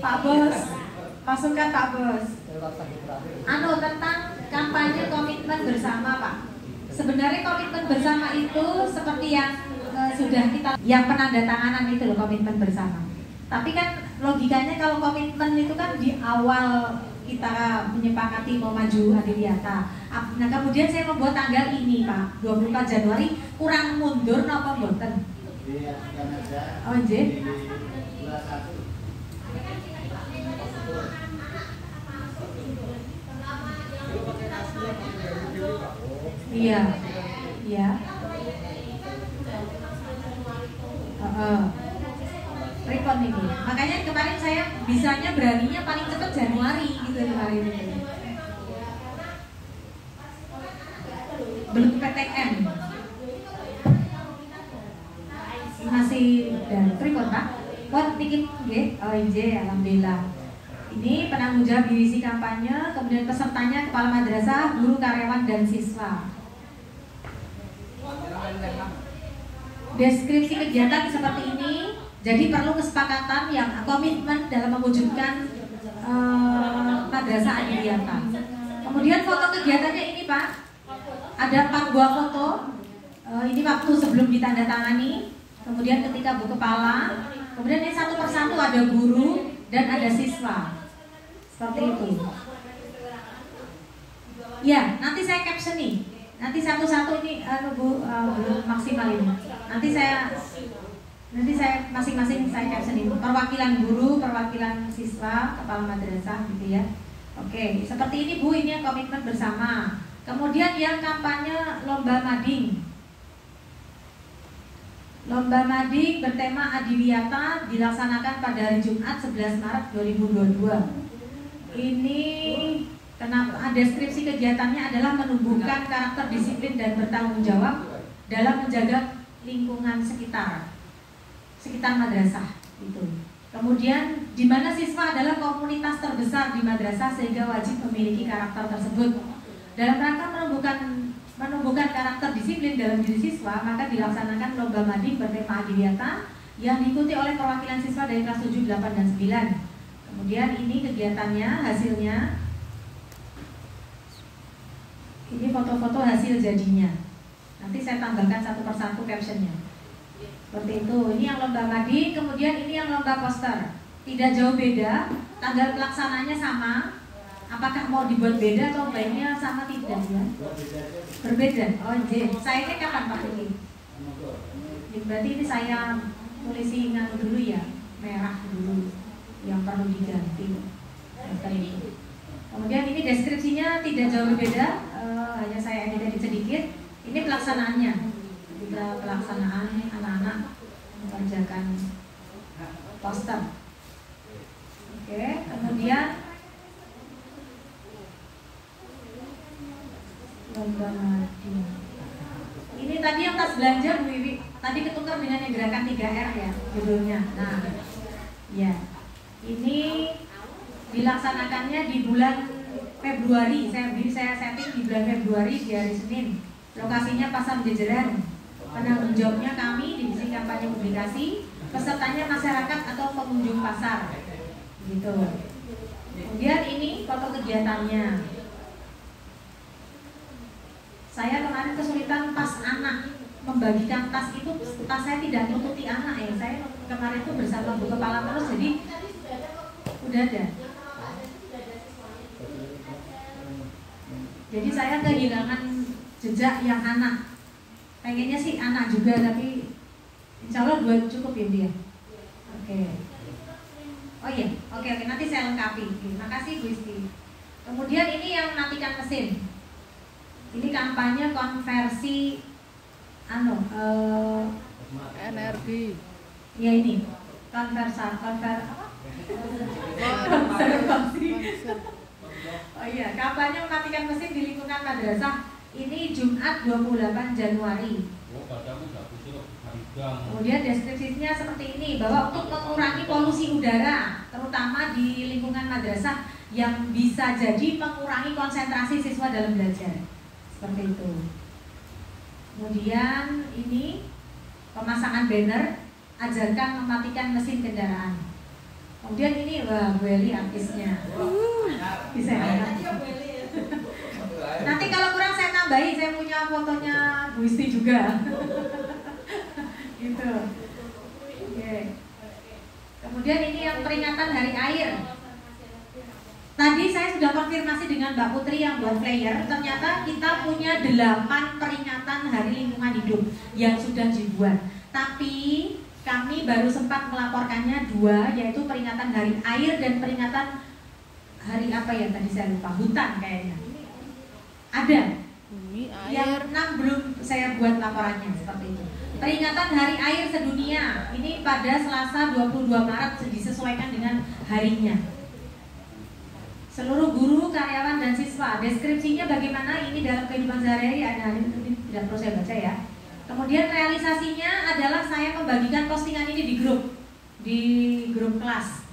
Pak Bos, masukan Pak Bos. Tentang kampanye komitmen bersama Pak. Sebenarnya komitmen bersama itu seperti yang sudah kita, yang penandatanganan itu loh komitmen bersama. Tapi kan logikanya kalau komitmen itu kan di awal kita menyepakati mau maju Adiwiyata. Nah kemudian saya membuat tanggal ini Pak, 24 Januari kurang mundur napa mboten? Oh nggih. Iya. Iya. Repot ini. Makanya kemarin saya bisanya beraninya paling cepat Januari gitu kemarin ini. Belum PTM. masih dan pripun Pak? Pun niki nggih. Oh nggih, alhamdulillah. Ini penanggung jawab divisi kampanye, kemudian pesertanya kepala madrasah, guru, karyawan dan siswa. Deskripsi kegiatan seperti ini. Jadi perlu kesepakatan yang komitmen dalam mewujudkan madrasah Adiliyata. Kemudian foto kegiatannya ini Pak. Ada 4 buah foto. Ini waktu sebelum ditandatangani. Kemudian ketika Bu Kepala. Kemudian ini satu persatu ada guru dan ada siswa. Seperti itu. Ya, nanti saya caption nih. Nanti satu-satu ini Bu belum maksimal ini. Nanti saya masing-masing saya caption ini. Perwakilan guru, perwakilan siswa, kepala madrasah gitu ya. Oke, seperti ini Bu, ini yang komitmen bersama. Kemudian yang kampanye lomba mading. Lomba mading bertema Adiliyata dilaksanakan pada hari Jumat 11 Maret 2022. Ini kenapa deskripsi kegiatannya adalah menumbuhkan karakter disiplin dan bertanggung jawab dalam menjaga lingkungan sekitar madrasah itu. Kemudian di mana siswa adalah komunitas terbesar di madrasah sehingga wajib memiliki karakter tersebut. Dalam rangka menumbuhkan karakter disiplin dalam diri siswa, maka dilaksanakan lomba mading bertema Adiliyata yang diikuti oleh perwakilan siswa dari kelas 7, 8 dan 9. Kemudian ini kegiatannya, hasilnya. Ini foto-foto hasil jadinya. Nanti saya tambahkan satu persatu captionnya. Seperti itu. Ini yang lomba mading, kemudian ini yang lomba poster. Tidak jauh beda, tanggal pelaksananya sama. Apakah mau dibuat beda atau baiknya sama tidak ya? Berbeda. Oh, saya ini kapan Pak ini? Berarti ini saya tulisi nganu dulu ya, merah dulu. Yang perlu diganti. Kemudian ini deskripsinya tidak jauh berbeda, hanya saya edit sedikit. Ini pelaksanaannya, kita pelaksanaan anak-anak mengerjakan poster. Oke, kemudian lomba mading. Ini tadi yang tas belanja Bu Wiwi, tadi ketukar dengan yang gerakan 3R ya judulnya. Nah, ya. Ini dilaksanakannya di bulan Februari. Saya setting di bulan Februari di hari Senin. Lokasinya Pasar Jejeran. Penanggung jawabnya kami divisi kampanye publikasi. Pesertanya masyarakat atau pengunjung pasar. Gitu. Kemudian ini foto kegiatannya. Saya kemarin kesulitan tas anak. Membagikan tas itu, tas saya tidak nututi anak ya. Saya kemarin itu bersama Bu Kepala terus, jadi udah ada. Jadi saya kehilangan jejak yang anak. Pengennya sih anak juga, tapi insya Allah 2 cukup ya dia. Oke. Oh iya, oke. Nanti saya lengkapi. Terima kasih Bu Isti. Kemudian ini yang matikan mesin. Ini kampanye konversi energi. Ya ini konservasi. Oh iya, kampanye mematikan mesin di lingkungan madrasah ini Jumat 28 Januari. Kemudian deskripsinya seperti ini, bahwa untuk mengurangi polusi udara terutama di lingkungan madrasah yang bisa jadi mengurangi konsentrasi siswa dalam belajar. Seperti itu. Kemudian ini pemasangan banner, ajarkan mematikan mesin kendaraan. Kemudian ini wah Bu Eli artisnya. Bisa angkat. Nanti kalau kurang saya tambahin, saya punya fotonya Bu Isti juga. Gitu. Oke. Kemudian ini yang peringatan Hari Air. Tadi saya sudah konfirmasi dengan Mbak Putri yang buat flyer. Ternyata kita punya 8 peringatan Hari Lingkungan Hidup yang sudah dibuat. Tapi kami baru sempat melaporkannya 2, yaitu peringatan Hari Air dan peringatan Hari apa ya tadi saya lupa, hutan kayaknya. Ada. Yang 6 belum saya buat laporannya seperti itu. Peringatan Hari Air Sedunia ini pada Selasa 22 Maret disesuaikan dengan harinya. Seluruh guru, karyawan, dan siswa. Deskripsinya bagaimana ini dalam kehidupan sehari-hari, ini tidak perlu saya baca ya. Kemudian realisasinya adalah saya membagikan postingan ini di grup kelas.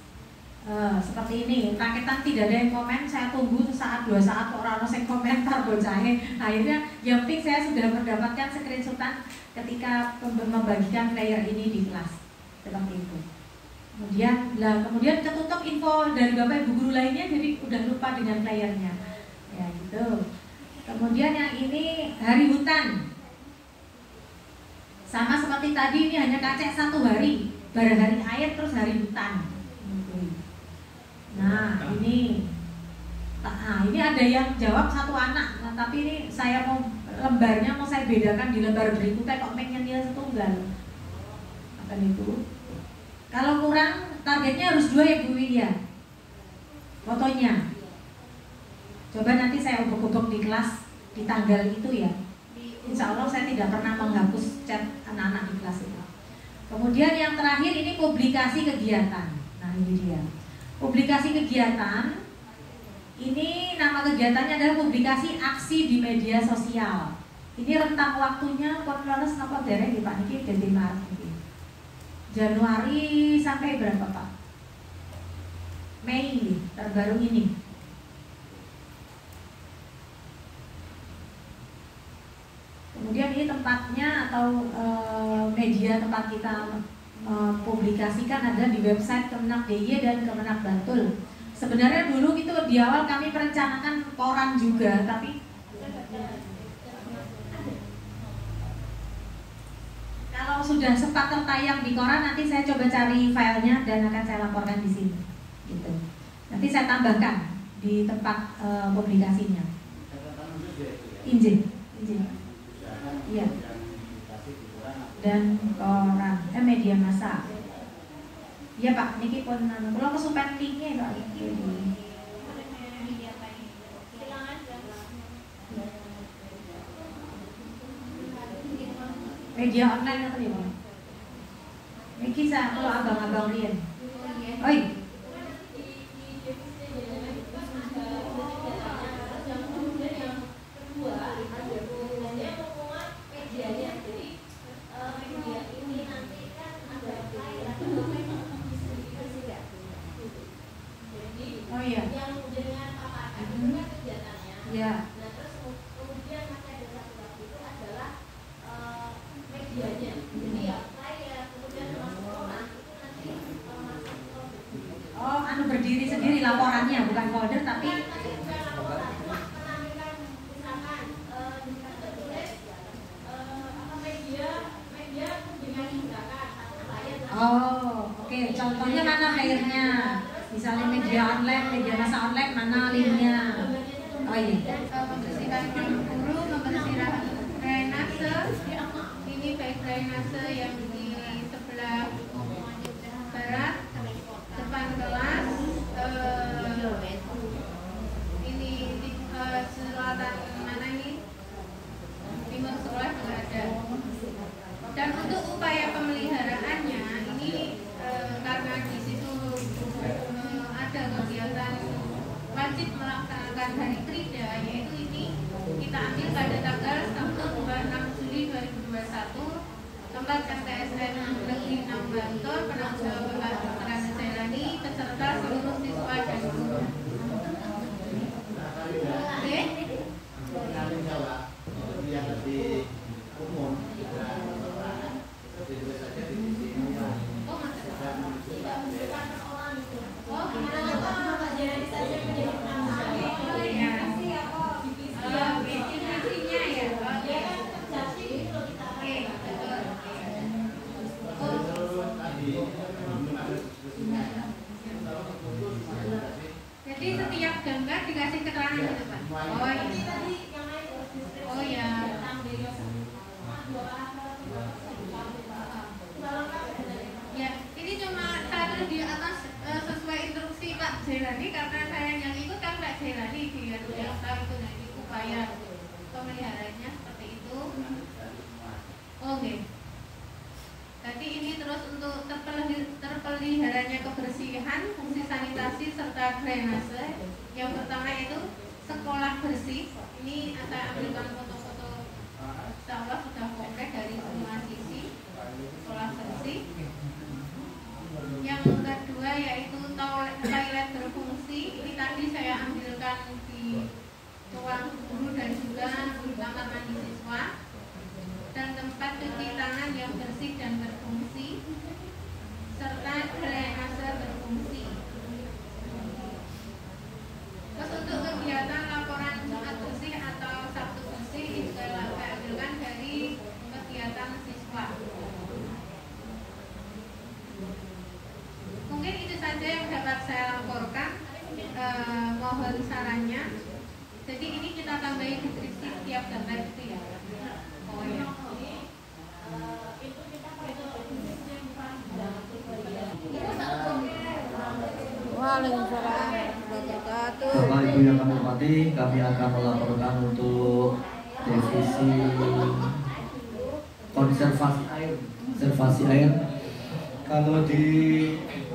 Seperti ini, raketan tidak ada yang komen, saya tunggu saat 2 saat orang yang komentar bocahnya. Akhirnya yang penting saya sudah mendapatkan screenshotan ketika membagikan flyer ini di kelas. Seperti itu. Kemudian ketutup info dari Bapak Ibu guru lainnya, jadi udah lupa dengan flyernya. Ya gitu. Kemudian yang ini hari hutan. Sama seperti tadi, ini hanya kacek 1 hari, baru hari air terus hari hutan. Nah ini ada yang jawab 1 anak, nah, tapi ini saya mau lembarnya mau saya bedakan di lembar berikutnya kok nilai setunggal. Akan itu. Kalau kurang targetnya harus 2 ya Bu Widya. Fotonya. Coba nanti saya ubek-ubek di kelas di tanggal itu ya. Insya Allah saya tidak pernah menghapus chat anak-anak di kelas itu. Kemudian yang terakhir ini publikasi kegiatan. Nah ini dia. Publikasi kegiatan, ini nama kegiatannya adalah publikasi aksi di media sosial. Ini rentang waktunya konferensi apa dereng di Pak Niki dari Maret ini. Januari sampai berapa Pak? Mei ini, terbaru ini. Kemudian ini tempatnya atau media tempat kita publikasikan ada di website Kemenak DIY dan Kemenak Bantul. Sebenarnya dulu itu di awal kami merencanakan koran juga, tapi kalau sudah sempat tertayang di koran nanti saya coba cari filenya dan akan saya laporkan di sini. Gitu. Nanti saya tambahkan di tempat publikasinya. Izin. Iya. Dan koran, media massa. Iya Pak, niki pun kalau kesupen linknya Pak. Media online apa ya Pak? Niki saya kalau abang-abang lian. Oi. Oh iya. Yang dengan paparan itu kan kegiatannya. Iya. Nah terus kemudian masih ada satu lagi itu adalah medianya. Jadi ya saya kemudian masuk orang itu nanti masuk. Oh, anu berdiri sendiri laporannya bukan folder tapi. Bukan laporan, penampilan misalkan tertulis apa media dengan tindakan klien. Oh, oke. Contohnya mana akhirnya? Misalnya media online, media massa online, mana linknya? Oh iya. Membersihkan guru, membersihkan drainase. Ini baik drainase yang di sebelah barat, depan kelas. Ini di selatan mana ini? Timur sekolah juga ada. Dan untuk upaya pemeliharaannya ini karena di situ ada kegiatan wajib melaksanakan hari Krida, yaitu ini kita ambil pada tanggal Sabtu 26 Juli 2021 tempat MTSN Negeri 6 Bantul, penanggung jawab Bapak Dr. Anda Jailani beserta seluruh siswa dan guru. Oke? Jadi setiap gambar dikasih keterangan gitu Pak. Oh ini tadi yang lain. Oh ya. Ya, ini cuma taruh di atas sesuai instruksi Pak Jailani karena saya yang ikut kan Pak Jailani dia yang tahu itu nanti upaya pemeliharaannya seperti itu. Oke. Jadi ini terus untuk terpeliharanya kebersihan, fungsi sanitasi serta drainase. Yang pertama itu sekolah bersih. Ini saya ambilkan foto-foto, insya Allah sudah konkret dari yang bersih dan berfungsi, serta drainase berfungsi. Terus untuk kegiatan laporan Jumat bersih atau Sabtu bersih ini juga saya ambilkan dari kegiatan siswa. Mungkin itu saja yang dapat saya laporkan. Mohon sarannya. Jadi ini kita tambahin deskripsi setiap gambar itu ya. Oh ya. Waalaikumsalam warahmatullahi wabarakatuh. Bapak Ibu yang kami hormati, kami akan melaporkan untuk divisi konservasi air. Kalau di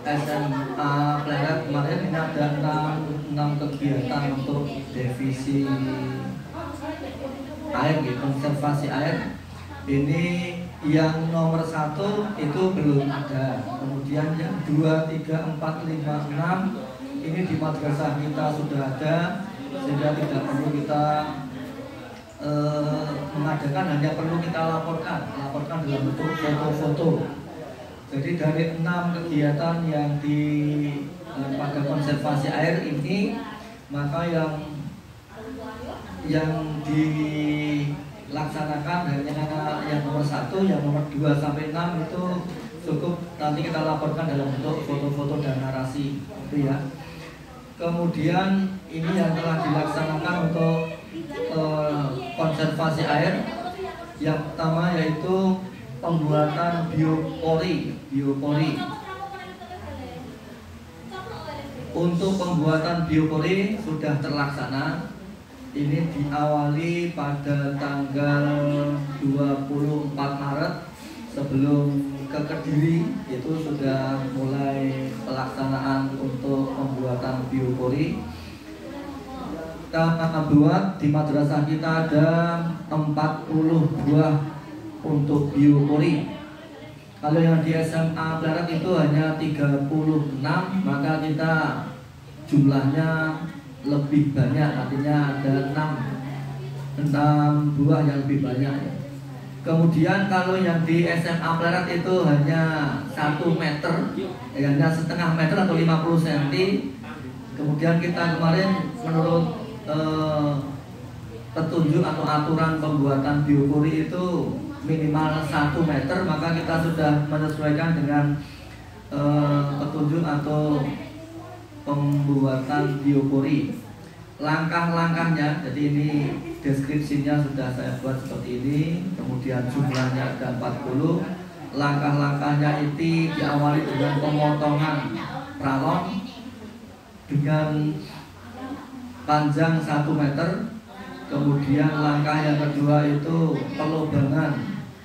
SMA Pleret kemarin ini ada 6 kegiatan untuk divisi air, konservasi air. Ini yang nomor 1 itu belum ada. Kemudian yang 2, 3, 4, 5, 6 ini di madrasah kita sudah ada, sehingga tidak perlu kita mengadakan, hanya perlu kita laporkan dalam bentuk foto-foto. Jadi dari 6 kegiatan yang pada konservasi air ini, maka yang dilaksanakan hanya yang nomor 1, yang nomor 2 sampai 6 itu cukup nanti kita laporkan dalam bentuk foto-foto dan narasi, itu ya. Kemudian ini yang telah dilaksanakan untuk konservasi air. Yang pertama yaitu pembuatan biopori. Untuk pembuatan biopori sudah terlaksana. Ini diawali pada tanggal 24 Maret sebelum ke Kediri, itu sudah mulai pelaksanaan untuk pembuatan biopori. Kita buat di madrasah kita ada 40 buah untuk biopori. Kalau yang di SMA Pleret itu hanya 36, maka kita jumlahnya lebih banyak, artinya ada 6 buah yang lebih banyak. Kemudian kalau yang di SMA Pleret itu hanya 1 meter, hanya setengah meter atau 50 cm. Kemudian kita kemarin menurut petunjuk atau aturan pembuatan biopori itu minimal 1 meter, maka kita sudah menyesuaikan dengan petunjuk atau pembuatan biopori. Langkah-langkahnya, jadi ini deskripsinya sudah saya buat seperti ini. Kemudian jumlahnya ada 40. Langkah-langkahnya itu diawali dengan pemotongan pralon dengan panjang 1 meter. Kemudian langkah yang kedua itu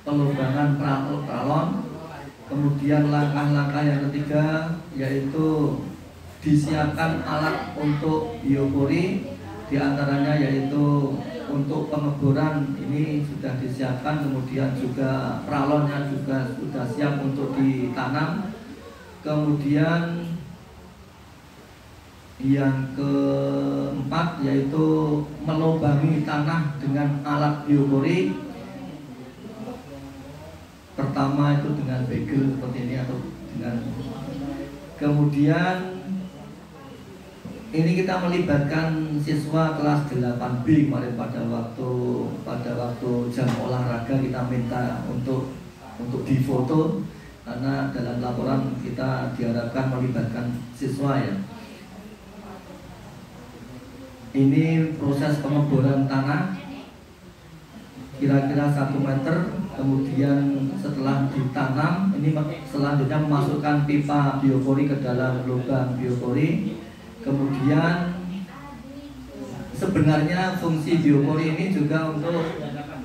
pelubangan pralon. Kemudian langkah-langkah yang ketiga yaitu disiapkan alat untuk biopori, diantaranya yaitu untuk pengeboran ini sudah disiapkan, kemudian juga pralonnya juga sudah siap untuk ditanam. Kemudian yang keempat yaitu melubangi tanah dengan alat biopori. Pertama itu dengan bagel seperti ini atau dengan, kemudian ini kita melibatkan siswa kelas 8B kemarin pada waktu jam olahraga kita minta untuk difoto, karena dalam laporan kita diharapkan melibatkan siswa ya. Ini proses pengeboran tanah kira-kira 1 meter. Kemudian setelah ditanam, ini selanjutnya memasukkan pipa biopori ke dalam lubang biopori. Kemudian sebenarnya fungsi biopori ini juga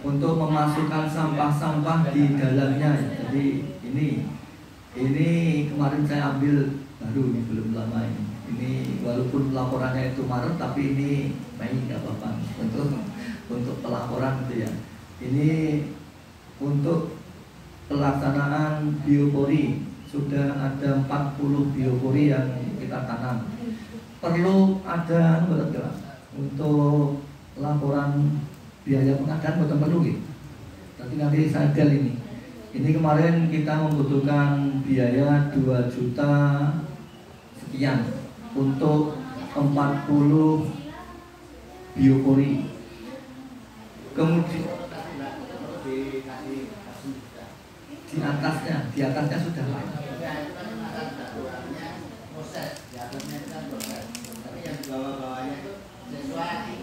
untuk memasukkan sampah-sampah di dalamnya. Jadi ini kemarin saya ambil baru, ini belum lama ini. Ini walaupun laporannya itu Maret, tapi ini Mei nggak apa-apa untuk pelaporan gitu ya. Ini untuk pelaksanaan biopori sudah ada 40 biopori yang kita tanam. Perlu ada untuk laporan biaya pengadaan, betul perlu gitu. Nanti saya gal ini Ini kemarin kita membutuhkan biaya 2 juta sekian untuk 40 biopori. Kemudian di atasnya sudah lain. Tapi yang di bawah-bawahnya itu sesuai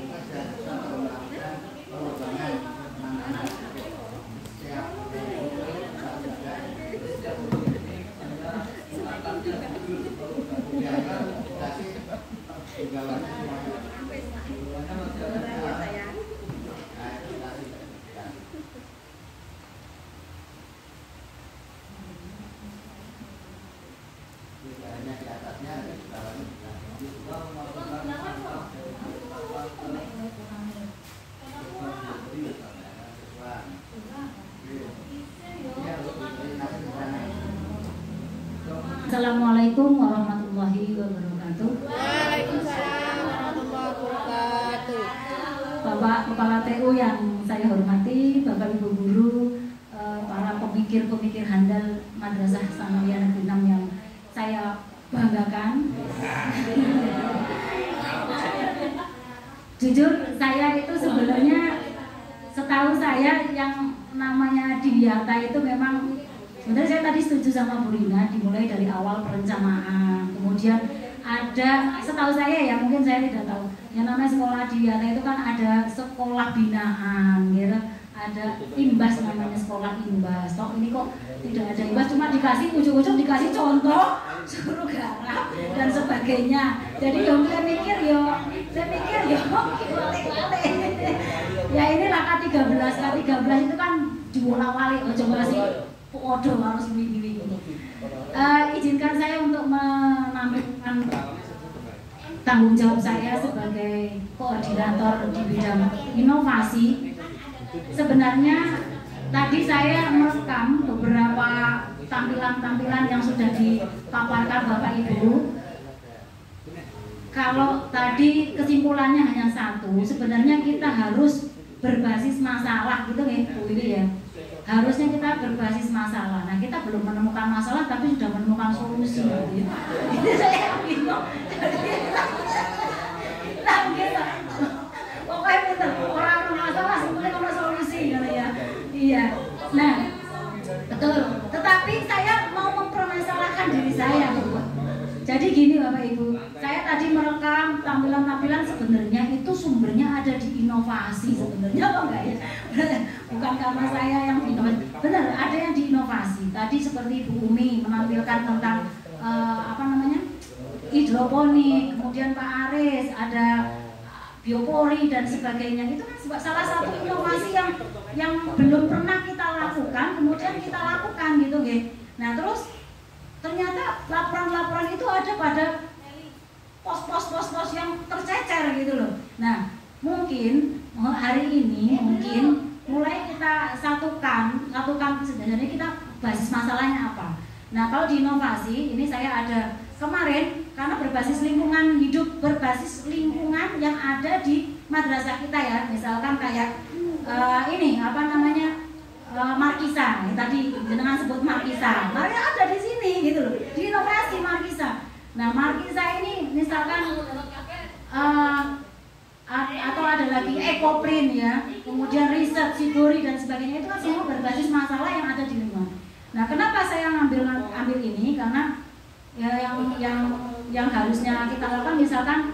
Assalamualaikum warahmatullahi wabarakatuh. Waalaikumsalam warahmatullahi wabarakatuh. Bapak Kepala TU yang saya hormati, Bapak Ibu Guru, para pemikir-pemikir handal Madrasah Sanawiyah Negeri 6 yang saya banggakan. Jujur saya itu sebenarnya setahu saya yang namanya Adiwiyata itu memang sebenarnya saya tadi setuju sama Bu Rina, dimulai dari awal perencanaan, kemudian ada, setahu saya ya, mungkin saya tidak tahu, yang namanya sekolah Adiwiyata itu kan ada sekolah binaan, gitu, ada imbas namanya sekolah imbas. Toh ini kok tidak ada imbas, cuma dikasih ujung-ujung dikasih contoh, suruh garap dan sebagainya. Jadi saya mikir ya inilah K13 itu kan diwolak-walik, coba sih. Waduh, harus milih. Izinkan saya untuk menampilkan tanggung jawab saya sebagai koordinator di bidang inovasi. Sebenarnya tadi saya merekam beberapa tampilan-tampilan yang sudah dipaparkan Bapak Ibu. Kalau tadi kesimpulannya hanya satu, sebenarnya kita harus berbasis masalah gitu ya, Bu Wiwi ya. Harusnya kita berbasis masalah. Nah, kita belum menemukan masalah tapi sudah menemukan solusi gitu ya. Ini saya bingung. Pokoknya betul, orang masalah sebetulnya orang solusi gitu ya. Iya. Nah, betul. Tetapi saya mau mempermasalahkan diri saya, Bu. Jadi gini Bapak Ibu, saya tadi merekam tampilan-tampilan sebenarnya itu sumbernya ada di inovasi sebenarnya, apa enggak ya? Bukan karena saya yang inovasi, benar ada yang di inovasi. Tadi seperti Bu Umi menampilkan tentang hidroponik, kemudian Pak Aris ada biopori dan sebagainya. Itu kan salah satu inovasi yang belum pernah kita lakukan, kemudian kita lakukan gitu, gitu. Nah terus ternyata laporan-laporan itu ada pada pos-pos yang tercecer gitu loh. Nah, mungkin hari ini mulai kita satukan sebenarnya kita basis masalahnya apa. Nah, kalau di inovasi ini saya ada kemarin karena berbasis lingkungan hidup, berbasis lingkungan yang ada di madrasah kita ya. Misalkan kayak Markisa, yang tadi jenengan sebut Markisa. Markisa ada di sini gitu loh, di inovasi Markisa. Nah, Markisa ini misalkan atau ada lagi Ekoprint ya, kemudian riset, Sidori dan sebagainya, itu kan semua berbasis masalah yang ada di lingkungan. Nah, kenapa saya ambil ini? Karena ya yang harusnya kita lakukan misalkan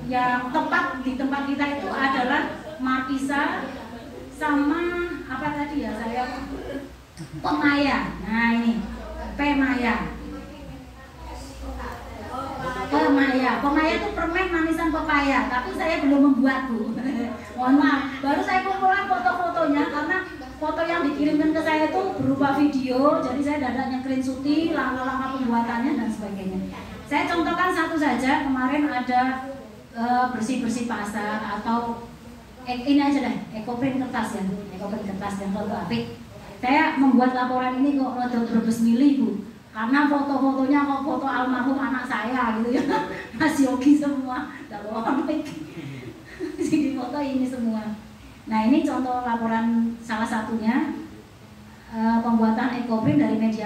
yang tepat di tempat kita itu adalah Markisa sama apa tadi ya saya Pemaya. Nah ini Pemaya itu permen manisan pepaya, tapi saya belum membuat Bu. Mohon maaf, baru saya kumpulkan foto-fotonya karena foto yang dikirimkan ke saya itu berupa video, jadi saya tidak nyekrinsuti langkah-langkah pembuatannya dan sebagainya. Saya contohkan satu saja, kemarin ada bersih-bersih pasar atau ini aja deh, Ekoprint kertas ya, Ekoprint kertas yang foto apik. Saya membuat laporan ini kok rada berbes milih Bu, karena foto-fotonya kok foto almarhum anak saya gitu ya, Mas Yogi semua, jadi foto ini semua. Nah ini contoh laporan salah satunya pembuatan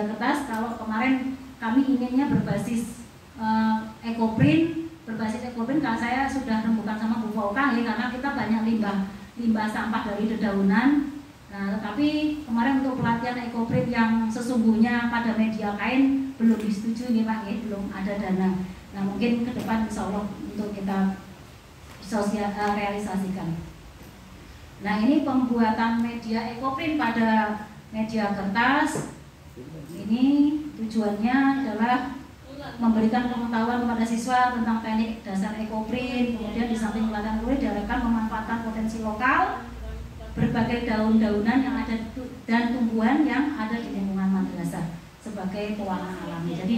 kertas. Kalau kemarin kami inginnya berbasis ekoprint, kalau saya sudah rembukan sama Bu Fauka ya, karena kita banyak limbah sampah dari dedaunan. Nah, tetapi kemarin untuk pelatihan ekoprint yang sesungguhnya pada media kain belum disetujui nih Pak, ya, belum ada dana. Nah, mungkin ke depan insya Allah untuk kita realisasikan. Nah, ini pembuatan media ekoprint pada media kertas. Ini tujuannya adalah memberikan pengetahuan kepada siswa tentang teknik dasar ekoprint. Kemudian di samping pelatihan ekoprint diharapkan memanfaatkan potensi lokal, berbagai daun-daunan yang ada dan tumbuhan yang ada di lingkungan madrasah sebagai pewarna alami. Jadi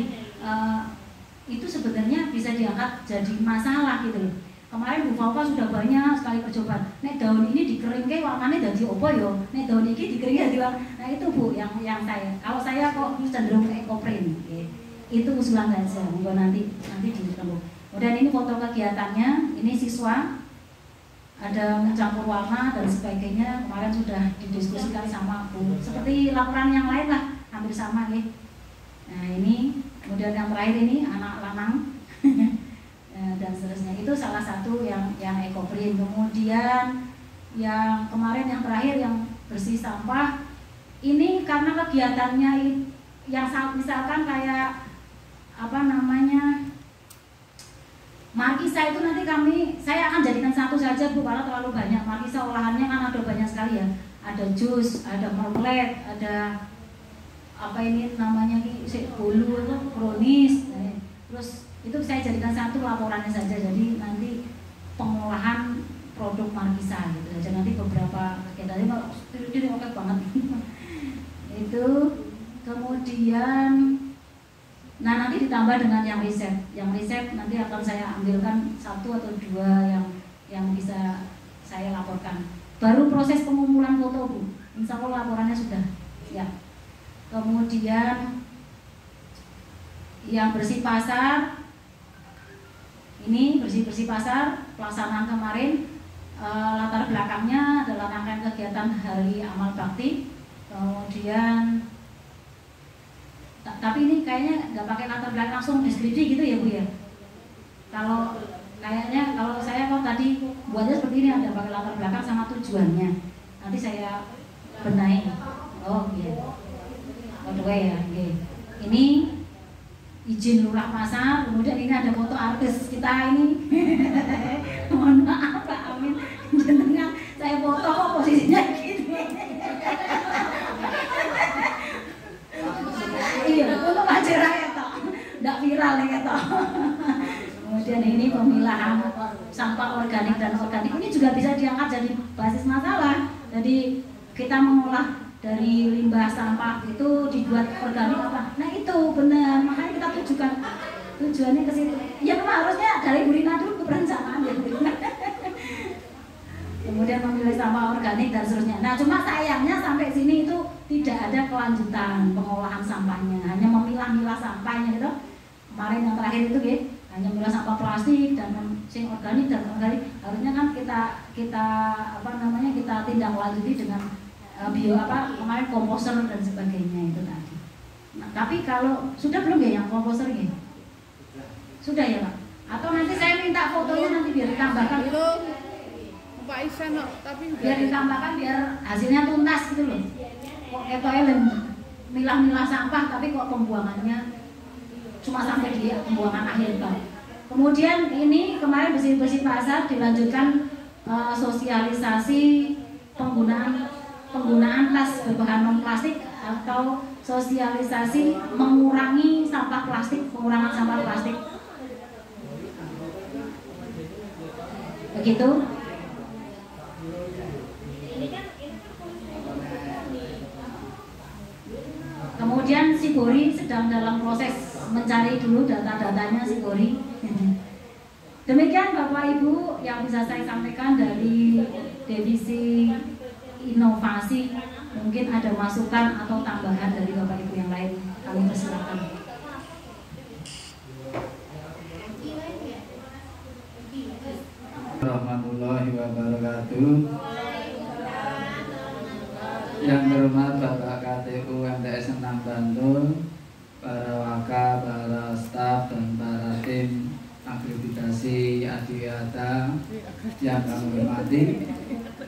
itu sebenarnya bisa diangkat jadi masalah gitu loh. Kemarin Bu Fauka sudah banyak sekali percobaan. Nek daun ini dikeringke warnanya jadi opo yo. Nek daun ini dikeringke jadi warna. Nah itu Bu yang saya. Kalau saya kok cenderung ke ekoprint. Itu usulan saja. Monggo nanti ditunggu. Kemudian ini foto kegiatannya. Ini siswa ada mencampur warna dan sebagainya. Kemarin sudah didiskusikan sama Bu. Seperti laporan yang lain lah, hampir sama ya. Nah ini kemudian yang terakhir ini anak lanang. Dan seterusnya, itu salah satu yang ekoprint. Kemudian yang kemarin yang terakhir yang bersih sampah ini karena kegiatannya yang misalkan kayak apa namanya markisa itu nanti saya akan jadikan satu saja Bu, karena terlalu banyak. Markisa olahannya kan ada banyak sekali ya, ada jus, ada marmalade, ada apa ini namanya bolu itu brownies, terus itu saya jadikan satu laporannya saja. Jadi nanti pengolahan produk markisa gitu aja, nanti beberapa kegiatannya ini oke banget. Itu kemudian nah nanti ditambah dengan yang riset nanti akan saya ambilkan satu atau dua yang bisa saya laporkan. Baru proses pengumpulan foto Bu, insya Allah laporannya sudah ya. Kemudian yang bersih pasar ini bersih pasar pelaksanaan kemarin, latar belakangnya adalah rangkaian kegiatan hari amal bakti. Kemudian tapi ini kayaknya nggak pakai latar belakang, langsung deskripsi gitu ya Bu ya. Kalau kayaknya kalau saya kok tadi buatnya seperti ini, ada pakai latar belakang sama tujuannya. Nanti saya benahi. Oh iya. Kedua ya. Okay. Ini izin lurah pasar, kemudian ini ada foto artis kita ini. Mohon maaf Pak Amin, jenengan saya foto kok posisinya gini. Iya, untuk acara ya toh, nggak viral ya toh. Kemudian ini pemilahan sampah organik dan organik ini juga bisa diangkat jadi basis masalah. Jadi kita mengolah dari limbah sampah itu dibuat organik apa? Nah itu benar, makanya kita tujuannya ke situ. Ya memang harusnya dari Bu Rina dulu ke perencanaan ya Bu Rina. Kemudian memilih sampah organik dan seterusnya. Nah cuma sayangnya sampai sini itu tidak ada kelanjutan pengolahan sampahnya, hanya memilah-milah sampahnya gitu. Kemarin yang terakhir itu ya, hanya memilah sampah plastik dan sing organik dan organik. Harusnya kan kita apa namanya kita tindak lanjuti dengan kemarin komposer dan sebagainya itu tadi. Nah, tapi kalau sudah belum ya yang komposer ya? Sudah ya Pak? Atau nanti saya minta fotonya nanti biar ditambahkan. Pak Isan, tapi biar ditambahkan biar hasilnya tuntas gitu loh. Kok etoilen milah-milah sampah tapi kok pembuangannya cuma sampai di pembuangan akhir Pak. Kemudian ini kemarin bersih pasar dilanjutkan sosialisasi penggunaan tas berbahan non plastik atau sosialisasi mengurangi sampah plastik, pengurangan sampah plastik. Begitu. Kemudian Sibori sedang dalam proses mencari dulu data-datanya Sibori. Demikian Bapak Ibu yang bisa saya sampaikan dari divisi inovasi. Mungkin ada masukan atau tambahan dari Bapak Ibu yang lain, kami persilakan. Warahmatullahi wabarakatuh. Yang terhormat Bapak KTU MTS 6 Bantul, yang kami hormati,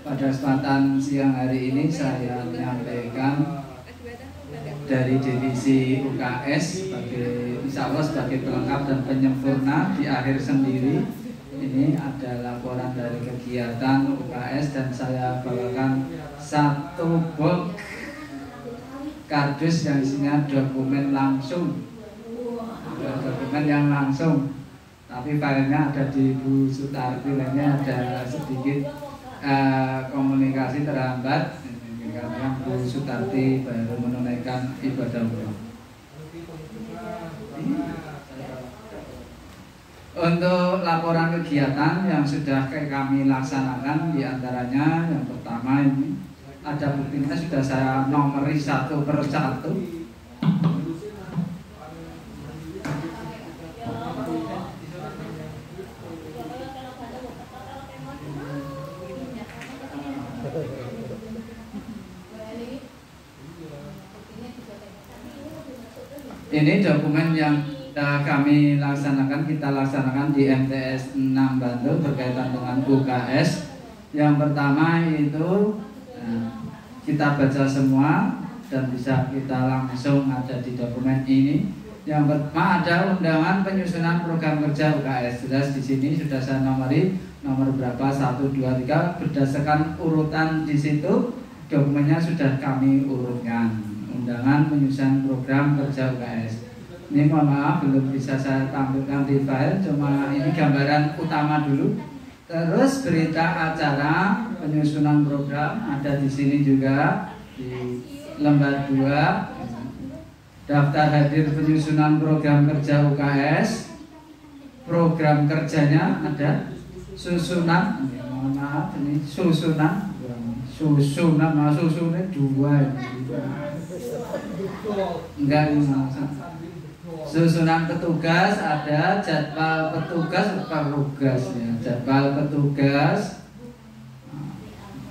pada kesempatan siang hari ini saya menyampaikan dari divisi UKS sebagai insya Allah sebagai pelengkap dan penyempurna di akhir sendiri. Ini ada laporan dari kegiatan UKS dan saya bawakan satu box kardus yang isinya dokumen langsung, dokumen yang langsung. Tapi filenya ada di Bu Sutarti, lainnya ada sedikit komunikasi terhambat karena Bu Sutarti baru menunaikan ibadah umroh. Untuk laporan kegiatan yang sudah kami laksanakan, diantaranya yang pertama ini ada buktinya sudah saya nomori satu per satu. Ini dokumen yang kami laksanakan, kita laksanakan di MTS 6 Bantul berkaitan dengan UKS. Yang pertama itu kita baca semua dan bisa kita langsung ada di dokumen ini. Yang pertama ada undangan penyusunan program kerja UKS. Jelas di sini sudah saya nomori nomor berapa 1, 2, 3 berdasarkan urutan di situ dokumennya sudah kami urutkan. Undangan penyusunan program kerja UKS. Ini mohon maaf belum bisa saya tampilkan di file, cuma ini gambaran utama dulu. Terus berita acara penyusunan program ada di sini juga di lembar 2. Daftar hadir penyusunan program kerja UKS. Program kerjanya ada susunan. Mohon maaf ini susunan. Susunan susunnya 2. Enggak ini susunan petugas ada jadwal petugas petugas ya, jadwal petugas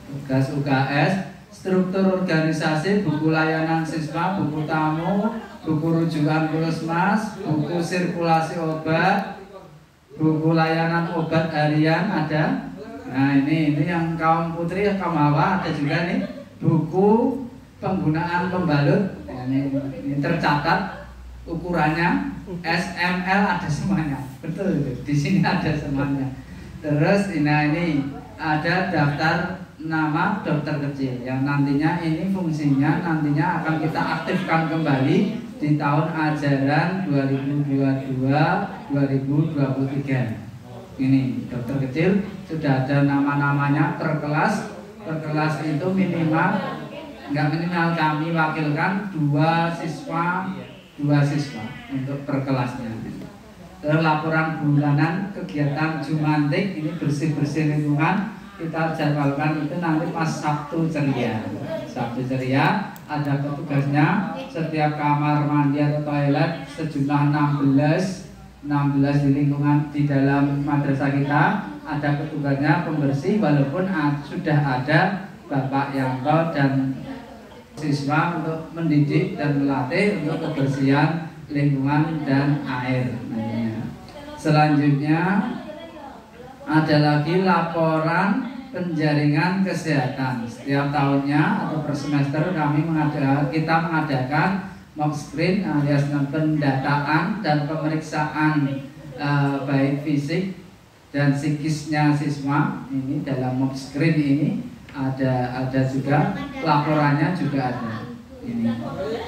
tugas UKS, struktur organisasi, buku layanan siswa, buku tamu, buku rujukan puskesmas, buku sirkulasi obat, buku layanan obat harian ada. Nah ini yang kaum putri, kaum hawa ada juga nih buku penggunaan pembalut. Ini tercatat ukurannya SML ada semuanya, betul di sini ada semuanya. Terus ini ada daftar nama dokter kecil yang nantinya ini fungsinya nantinya akan kita aktifkan kembali di tahun ajaran 2022-2023. Ini dokter kecil sudah ada nama-namanya per kelas. Per kelas itu minimal kami wakilkan 2 siswa untuk per kelasnya. Terus laporan bulanan kegiatan Jumantik ini bersih-bersih lingkungan kita jadwalkan itu nanti pas Sabtu ceria. Sabtu ceria ada petugasnya, setiap kamar mandi atau toilet sejumlah 16 di lingkungan di dalam madrasah kita ada petugasnya pembersih, walaupun sudah ada Bapak Yanto dan siswa untuk mendidik dan melatih untuk kebersihan lingkungan dan air nantinya. Selanjutnya ada lagi laporan penjaringan kesehatan. Setiap tahunnya atau per semester kita mengadakan mock screen alias pendataan dan pemeriksaan baik fisik dan psikisnya siswa. Ini dalam mock screen ini ada juga laporannya juga ada ini.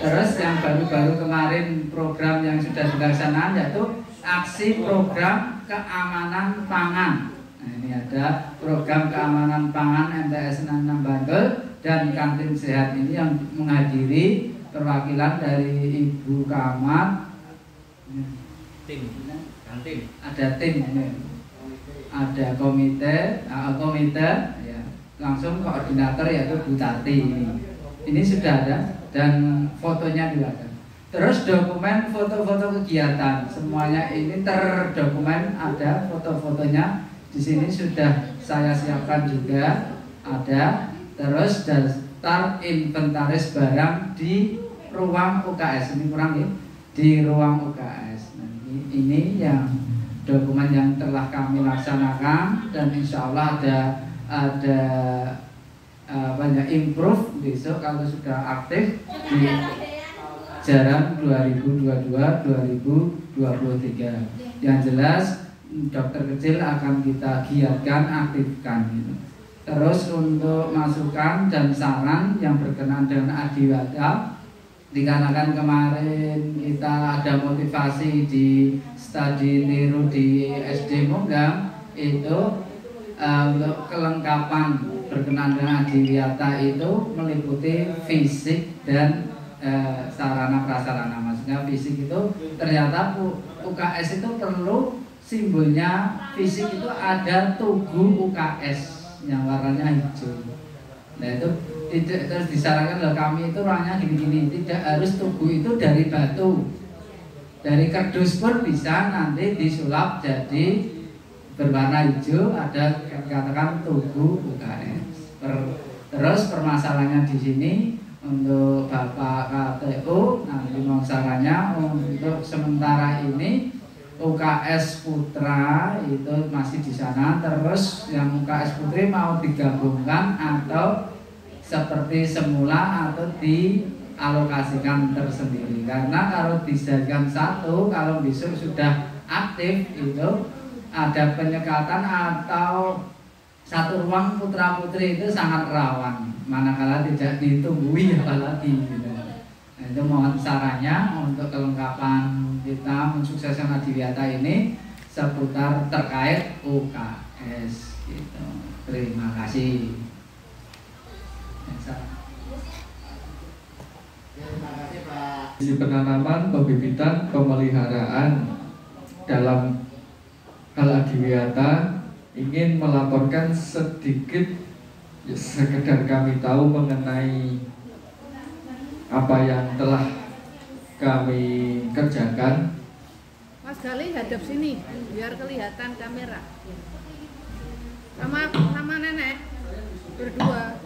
Terus yang baru-baru kemarin program yang sudah dilaksanakan yaitu aksi program keamanan pangan. Nah, ini ada program keamanan pangan MTS 6 Bantul dan kantin sehat ini yang menghadiri perwakilan dari Ibu Camat, tim kantin, ada tim ini, ada komite ya. Langsung koordinator yaitu Bu Tati ini sudah ada dan fotonya juga ada. Terus dokumen foto-foto kegiatan semuanya ini terdokumen, ada foto-fotonya di sini sudah saya siapkan juga ada. Terus daftar inventaris barang di ruang UKS ini kurang ya, di ruang UKS. Nah, ini yang dokumen yang telah kami laksanakan, dan insya Allah ada banyak improve besok kalau sudah aktif di Jaran 2022-2023. Yang jelas dokter kecil akan kita giatkan, aktifkan gitu. Terus untuk masukan dan saran yang berkenaan dengan adiwiyata, dikarenakan kemarin kita ada motivasi di studi niru di SD Monggang, itu untuk kelengkapan berkenaan dengan adiwiyata itu meliputi fisik dan sarana prasarana. Maksudnya fisik itu ternyata UKS itu perlu simbolnya, fisik itu ada tugu UKS yang warnanya hijau. Nah itu tidak terus disarankan loh, kami itu orangnya gini-gini, tidak harus tugu itu dari batu, dari kardus pun bisa nanti disulap jadi berwarna hijau, ada katakan tugu UKS. Terus permasalahannya di sini untuk Bapak KTU nanti mau sarannya untuk sementara ini UKS Putra itu masih di sana, terus yang UKS Putri mau digabungkan atau seperti semula atau dialokasikan tersendiri. Karena kalau dijadikan satu, kalau besok sudah aktif itu ada penyekatan atau satu ruang putra putri itu sangat rawan, manakala tidak ditunggui apalagi gitu. Nah, itu mohon sarannya untuk kelengkapan kita mensukseskan adiwiyata ini seputar terkait UKS gitu. Terima kasih. Terima kasih Pak. Di penanaman, pembibitan, pemeliharaan dalam hal adiwiyata ingin melaporkan sedikit ya, sekedar kami tahu mengenai apa yang telah kami kerjakan. Mas Gali hadap sini biar kelihatan kamera. Sama nenek berdua.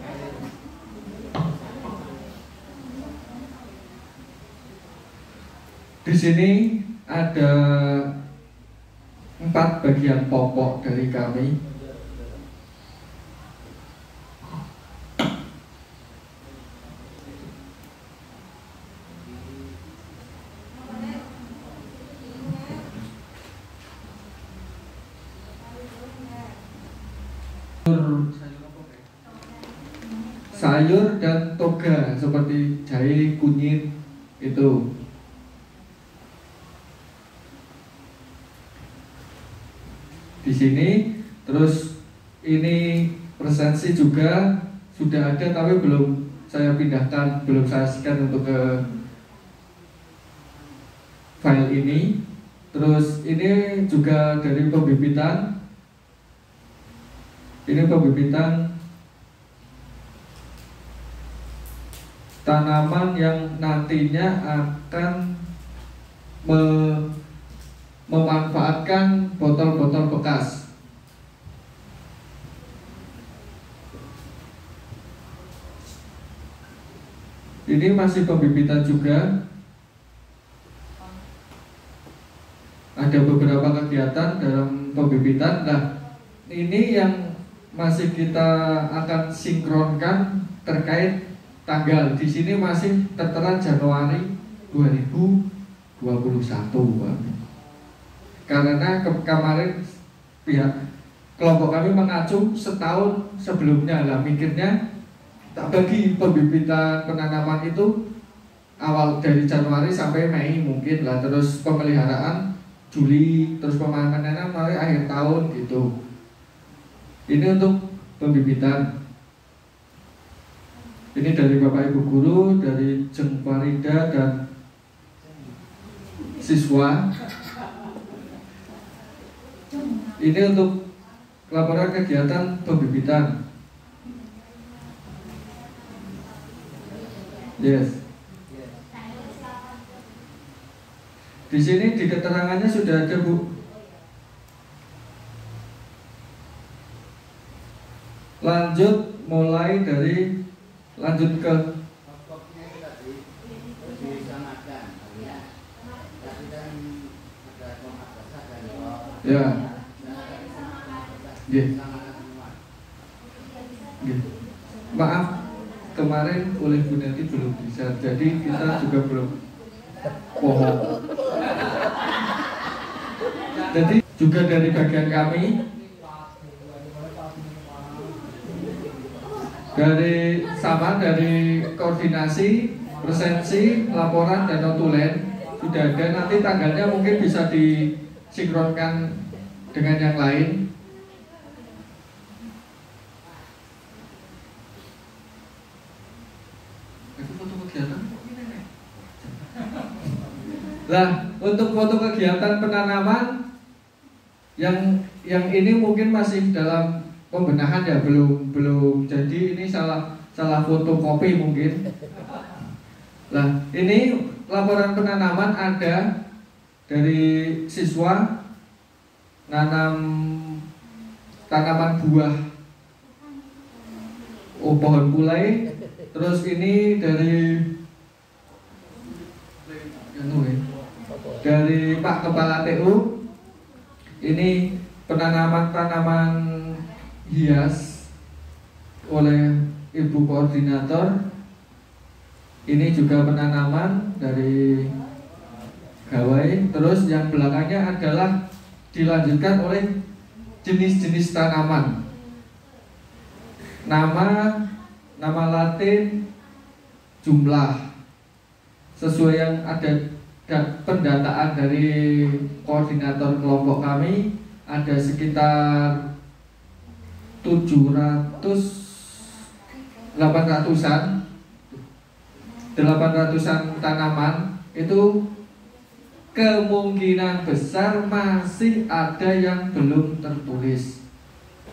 Di sini ada 4 bagian pokok dari kami. Sayur dan toga seperti jahe, kunyit itu. Di sini terus ini presensi juga sudah ada tapi belum saya pindahkan, belum saya scan untuk ke file ini. Terus ini juga dari pembibitan. Ini pembibitan tanaman yang nantinya akan memanfaatkan botol-botol bekas. Ini masih pembibitan juga. Ada beberapa kegiatan dalam pembibitan. Nah, ini yang masih kita akan sinkronkan terkait tanggal. Di sini masih tertera Januari 2021. Karena kemarin pihak kelompok kami mengacu setahun sebelumnya lah, mikirnya tak bagi pembibitan penanaman itu awal dari Januari sampai Mei mungkin lah, terus pemeliharaan Juli, terus pemanenan mulai akhir tahun gitu. Ini untuk pembibitan. Ini dari Bapak Ibu Guru, dari Jeng Farida dan siswa. Ini untuk laporan kegiatan pembibitan. Yes. Di sini di keterangannya sudah ada, Bu. Lanjut mulai dari lanjut ke Ya. Nggih. Nggih. Maaf, kemarin oleh Bu Neti belum bisa, jadi kita juga belum pohon. Jadi juga dari bagian kami, dari koordinasi, presensi, laporan dan notulen sudah ada. Nanti tanggalnya mungkin bisa disinkronkan dengan yang lain. Nah, untuk foto kegiatan penanaman yang ini mungkin masih dalam pembenahan ya, belum jadi, ini salah fotokopi mungkin. Nah, ini laporan penanaman ada dari siswa nanam tanaman buah pohon pulai. Terus ini dari Pak Kepala TU, ini penanaman tanaman hias oleh Ibu Koordinator. Ini juga penanaman dari Gawai. Terus yang belakangnya adalah dilanjutkan oleh jenis-jenis tanaman. Nama Latin, jumlah sesuai yang ada pendataan dari koordinator kelompok kami, ada sekitar 800-an tanaman. Itu kemungkinan besar masih ada yang belum tertulis.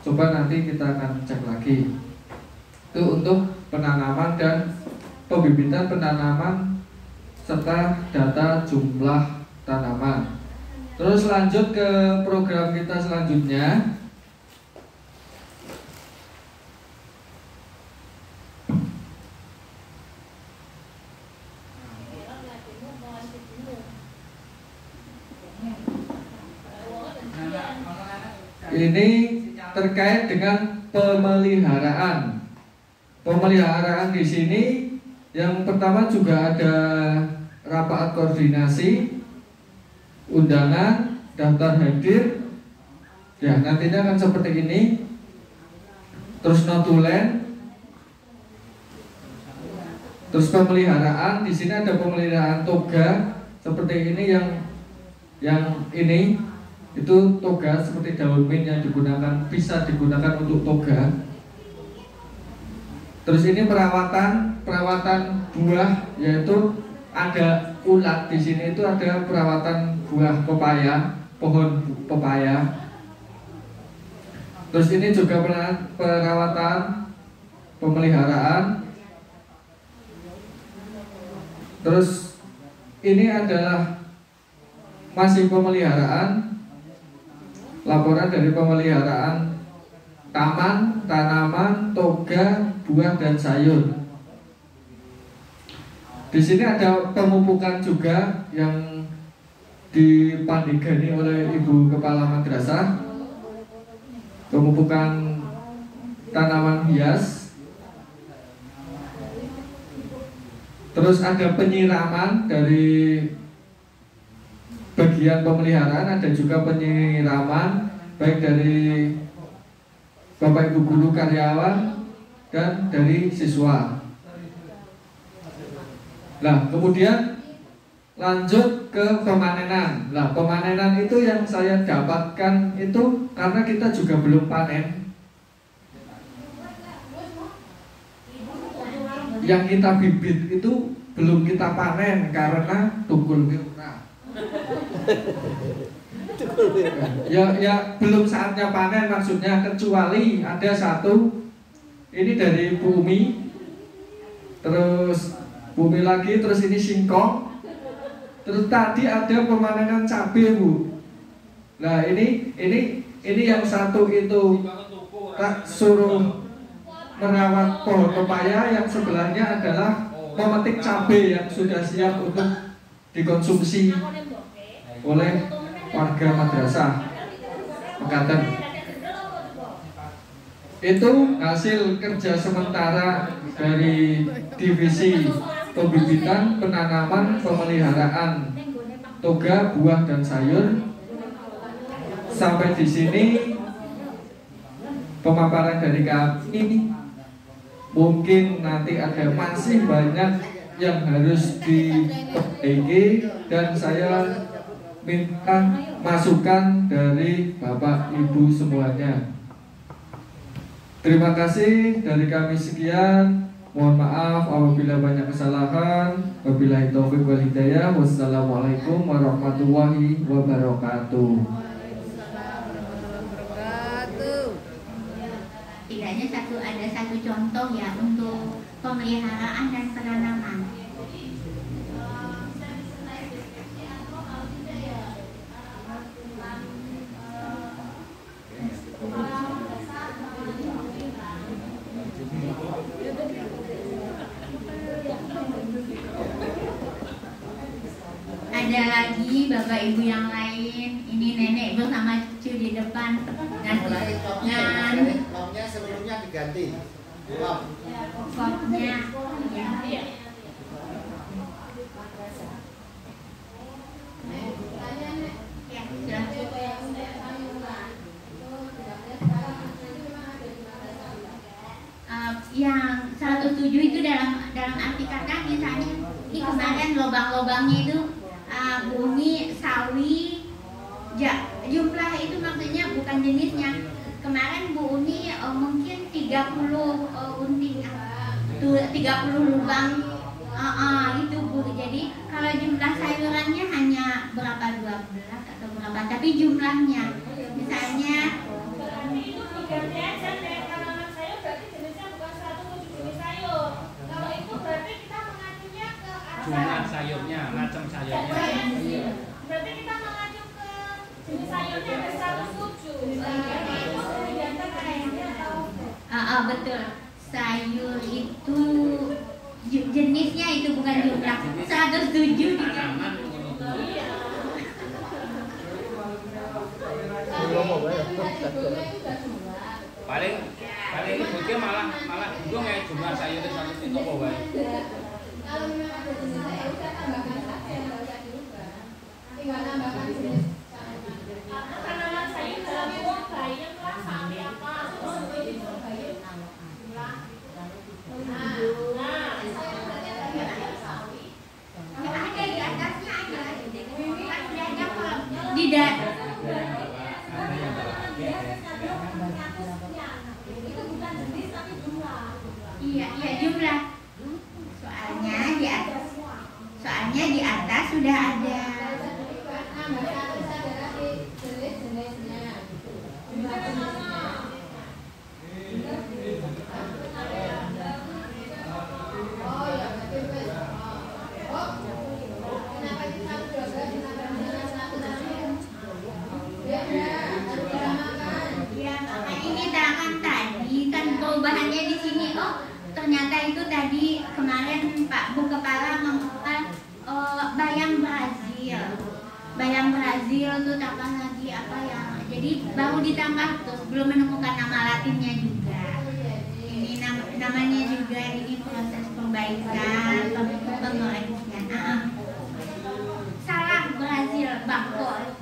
Coba nanti kita akan cek lagi. Itu untuk penanaman dan pembibitan penanaman serta data jumlah tanaman. Terus lanjut ke program kita selanjutnya. Ini terkait dengan pemeliharaan. Pemeliharaan di sini yang pertama juga ada rapat koordinasi, undangan, daftar hadir. Ya, nantinya akan seperti ini. Terus notulen. Terus pemeliharaan, di sini ada pemeliharaan toga seperti ini, yang ini itu toga seperti daun mint yang bisa digunakan untuk toga. Terus ini perawatan buah, yaitu ada ulat di sini, itu ada perawatan buah pepaya, pohon pepaya. Terus ini juga perawatan pemeliharaan. Terus ini adalah masih pemeliharaan, laporan dari pemeliharaan taman, tanaman, toga, buah dan sayur. Di sini ada pemupukan juga yang dipandigani oleh Ibu Kepala Madrasah. Pemupukan tanaman hias. Terus ada penyiraman dari bagian pemeliharaan, ada juga penyiraman baik dari Bapak Ibu guru karyawan dan dari siswa. Nah, kemudian lanjut ke pemanenan. Nah, pemanenan itu yang saya dapatkan itu karena kita juga belum panen. Yang kita bibit itu belum kita panen karena tukul ora. Ya belum saatnya panen, maksudnya, kecuali ada satu ini dari bumi, terus bumi lagi, terus ini singkong, terus tadi ada pemanenan cabai, Bu. Nah ini yang satu itu tak suruh merawat pohon pepaya, yang sebelahnya adalah memetik cabai yang sudah siap untuk dikonsumsi oleh warga madrasah. Mekaten. Itu hasil kerja sementara dari divisi pembibitan, penanaman, pemeliharaan toga, buah dan sayur. Sampai di sini pemaparan dari kami. Mungkin nanti ada masih banyak yang harus diperbaiki dan saya minta masukan dari Bapak Ibu semuanya. Terima kasih dari kami sekian. Mohon maaf apabila banyak kesalahan. Wabillahi taufiq wal hidayah. Wassalamualaikum warahmatullahi wabarakatuh. Tidaknya ada satu contoh ya untuk pemeliharaan dan penanaman. Ada lagi Bapak Ibu yang lain. Ini nenek bersama cucu di depan. Lomnya sebelumnya diganti. Kopnya yang 107 itu dalam arti kata misalnya ini kemarin lobang-lobangnya itu bumi, sawi, jumlah itu maksudnya bukan jenisnya. Kemarin Bu Uni mungkin 30 unting 30 lubang itu Bu. Jadi kalau jumlah sayurannya hanya berapa 12 atau berapa, tapi jumlahnya misalnya itu diganti aja deh. Kalau anak sayur berarti jenisnya bukan 107 jenis sayur. Kalau itu berarti kita mengacunya ke jumlah sayurnya, macam sayurnya. Berarti kita mengacu ke jenis sayurnya ada 107. Betul. Sayur itu jenisnya itu bukan jumlah 107 tanaman. Paling ributnya malah bingung ya jumlah sayurnya 100 itu apa wae. Kalau memang ada jenis sayur kita tambahkan saja, nggak usah dirubah. Nanti nggak nambahkan jenis. Karena tanaman sayur dalam uang bayam lah sampai apa? ada di atasnya ada. Tidak. Iya jumlah. Soalnya di atas sudah ada. Ini tangan tadi kan perubahannya di sini. Oh, ternyata itu tadi kemarin Pak Bu Kepala mengatakan bayam Brazil. Bayam Brazil tuh tambah lagi apa ya? Jadi baru ditambah terus, belum menemukan nama latinnya juga. Ini namanya juga ini proses perbaikan, pengoreksian. Salah Brazil, bako.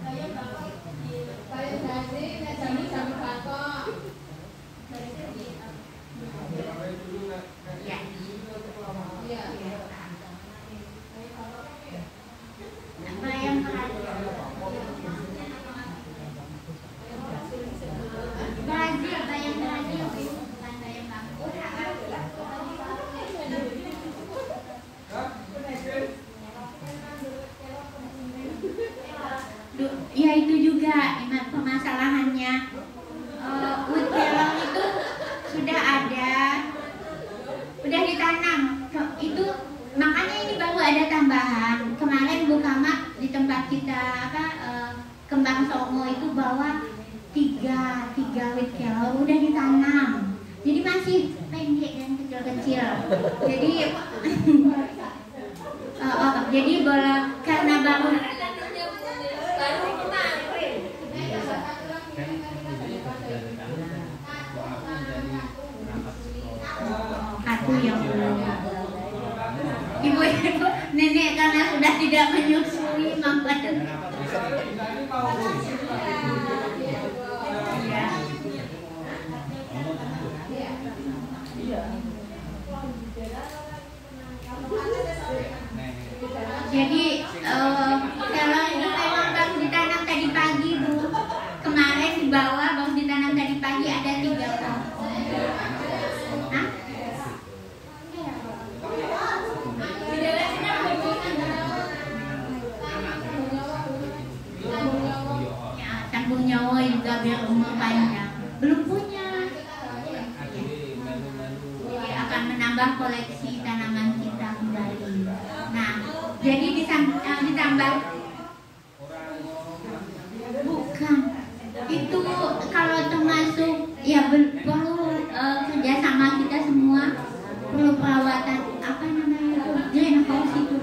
Ya itu juga permasalahannya. Wood kelong itu sudah ada, udah ditanam. Itu makanya ini baru ada tambahan. Kemarin Bu Kama di tempat kita Kembang Songo itu bawa tiga wood kelong udah ditanam. Jadi masih pendek dan kecil-kecil. Jadi karena baru ibu-ibu yang belum, ibu-ibu nenek karena sudah tidak menyusui makanya. Jadi kalau ini memang baru ditanam tadi pagi Bu. Kemarin di bawah baru ditanam tadi pagi ada 3 pohon. Hah? Ya, tanggung nyawa juga biar umur panjang. Belum punya. Jadi akan menambah koleksi tanaman kita kembali. Nah, jadi ditambah bukan itu kalau termasuk ya perlu kerjasama kita semua, perlu perawatan apa namanya itu greenhouse itu.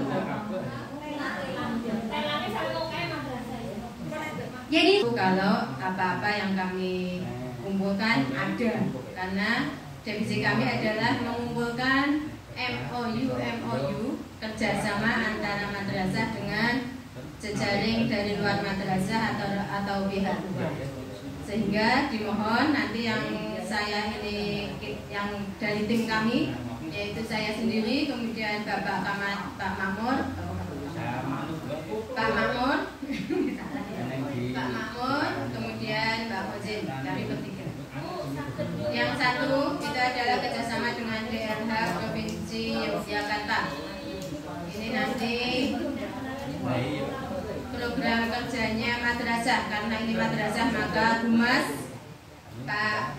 Jadi kalau apa-apa yang kami kumpulkan ada, karena definisi kami adalah mengumpulkan MOU kerjasama antara madrasah dengan jejaring dari luar madrasah atau pihak luar. Sehingga dimohon nanti yang saya ini yang dari tim kami, yaitu saya sendiri, kemudian Pak Makmur, kemudian Mbak Fozin dari bertiga. Yang satu itu adalah kerjasama dengan DLH Provinsi Yogyakarta. Ini nanti program kerjanya madrasah, karena ini madrasah maka Humas Pak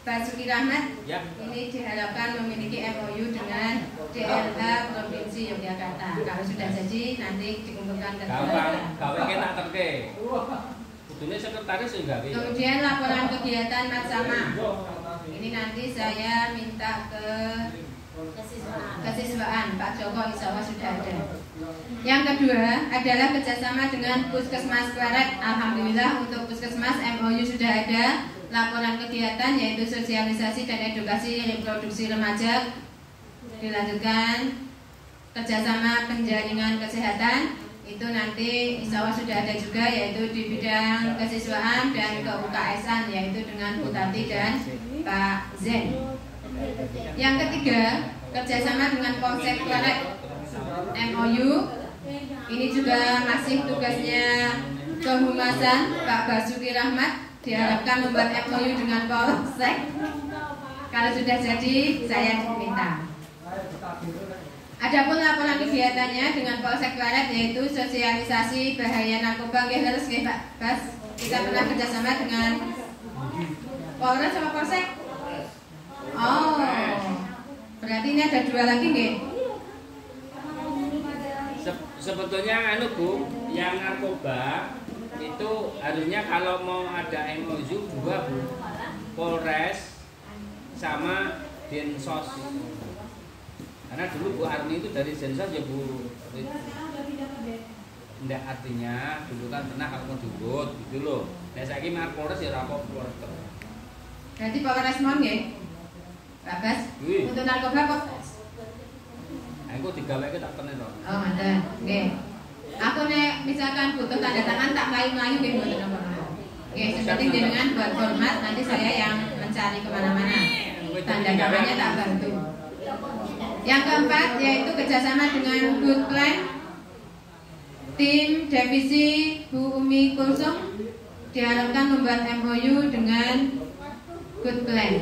Basuki Rahmat ini diharapkan memiliki MOU dengan DLH Provinsi Yogyakarta. Kalau sudah jadi nanti dikumpulkan ke kemudian laporan kegiatan Matsama. Ini nanti saya minta ke kesiswaan Pak Joko, insya Allah sudah ada. Yang kedua adalah kerjasama dengan Puskesmas Kleret. Alhamdulillah untuk Puskesmas MOU sudah ada. Laporan kegiatan yaitu sosialisasi dan edukasi reproduksi remaja dilanjutkan. Kerjasama penjaringan kesehatan itu nanti insya Allah sudah ada juga, yaitu di bidang kesiswaan dan ke UKS-an, yaitu dengan Bu Tati dan Pak Zen. Yang ketiga, kerjasama dengan Polsek Kleret MOU. Ini juga masih tugasnya kehumasan Pak Basuki Rahmat, diharapkan membuat MOU dengan Polsek. Kalau sudah jadi, saya diminta. Adapun laporan kegiatannya dengan Polsek Kleret yaitu sosialisasi bahaya narkoba. Harus Pak Bas, kita pernah kerjasama dengan Polres sama Polsek. Oh, berarti ini ada 2 lagi nggih? Sebetulnya Bu, yang narkoba itu harusnya kalau mau ada MOU 2 Bu, Polres sama Densos. Karena dulu Bu Arni itu dari Densos ya Bu. Enggak, artinya dulu kan pernah kalau mau diurut gitu loh. Nah saiki mar Polres ya ora apa-apa. Berarti Polres mon nggih? Pak Bas, untuk narkoba kok aku digaweke tak kene to. Oh, ngoten. Nggih. Aku nek misalkan butuh tanda tangan tak mlayu-mlayu nggih mboten apa-apa. Nggih, seperti dengan buat format nanti saya yang mencari kemana-mana. Tanda tangannya tak bantu. Yang keempat yaitu kerjasama dengan Good Plan. Tim Divisi Bu Umi Kulsum diharapkan membuat MOU dengan Good Plan.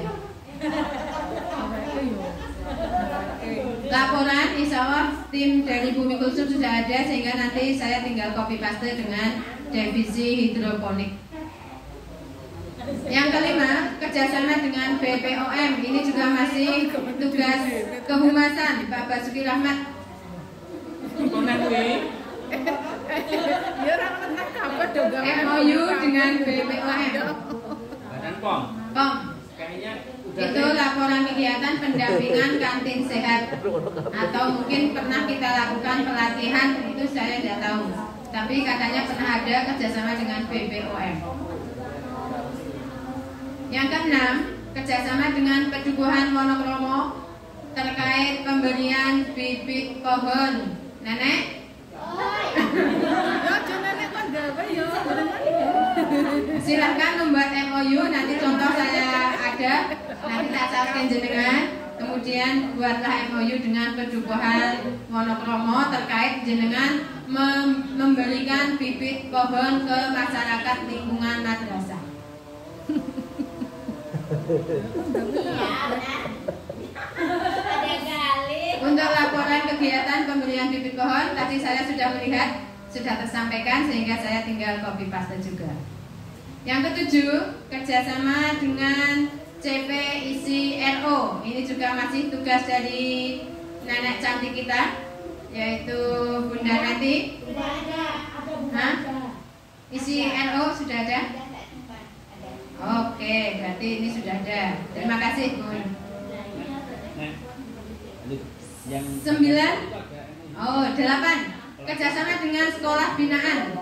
Laporan insya Allah tim dari Bumi Kulsum sudah ada, sehingga nanti saya tinggal copy paste dengan divisi hidroponik. Yang kelima, kerjasama dengan BPOM. Ini juga masih tugas kehumasan Pak Basuki Rahmat. MOU dengan BPOM. Badan POM. POM. Itu laporan kegiatan pendampingan kantin sehat, atau mungkin pernah kita lakukan pelatihan, itu saya tidak tahu, tapi katanya pernah ada kerjasama dengan BPOM. Yang keenam, kerjasama dengan Pedukuhan Wonokromo terkait pemberian bibit pohon. Nenek? Silahkan membuat MOU, nanti contoh saya ada, nanti tak saksikan jenengan. Kemudian buatlah MOU dengan Pedukuhan Wonokromo terkait jenengan memberikan bibit pohon ke masyarakat lingkungan madrasah. Untuk laporan kegiatan pemberian bibit pohon tadi saya sudah melihat, sudah tersampaikan, sehingga saya tinggal copy paste juga. Yang ketujuh, kerjasama dengan CPICRO. Ini juga masih tugas dari nenek cantik kita, yaitu Bunda Nati. ICRO sudah ada? Oke, berarti ini sudah ada. Terima kasih, Bun. 8. Kerjasama dengan sekolah binaan.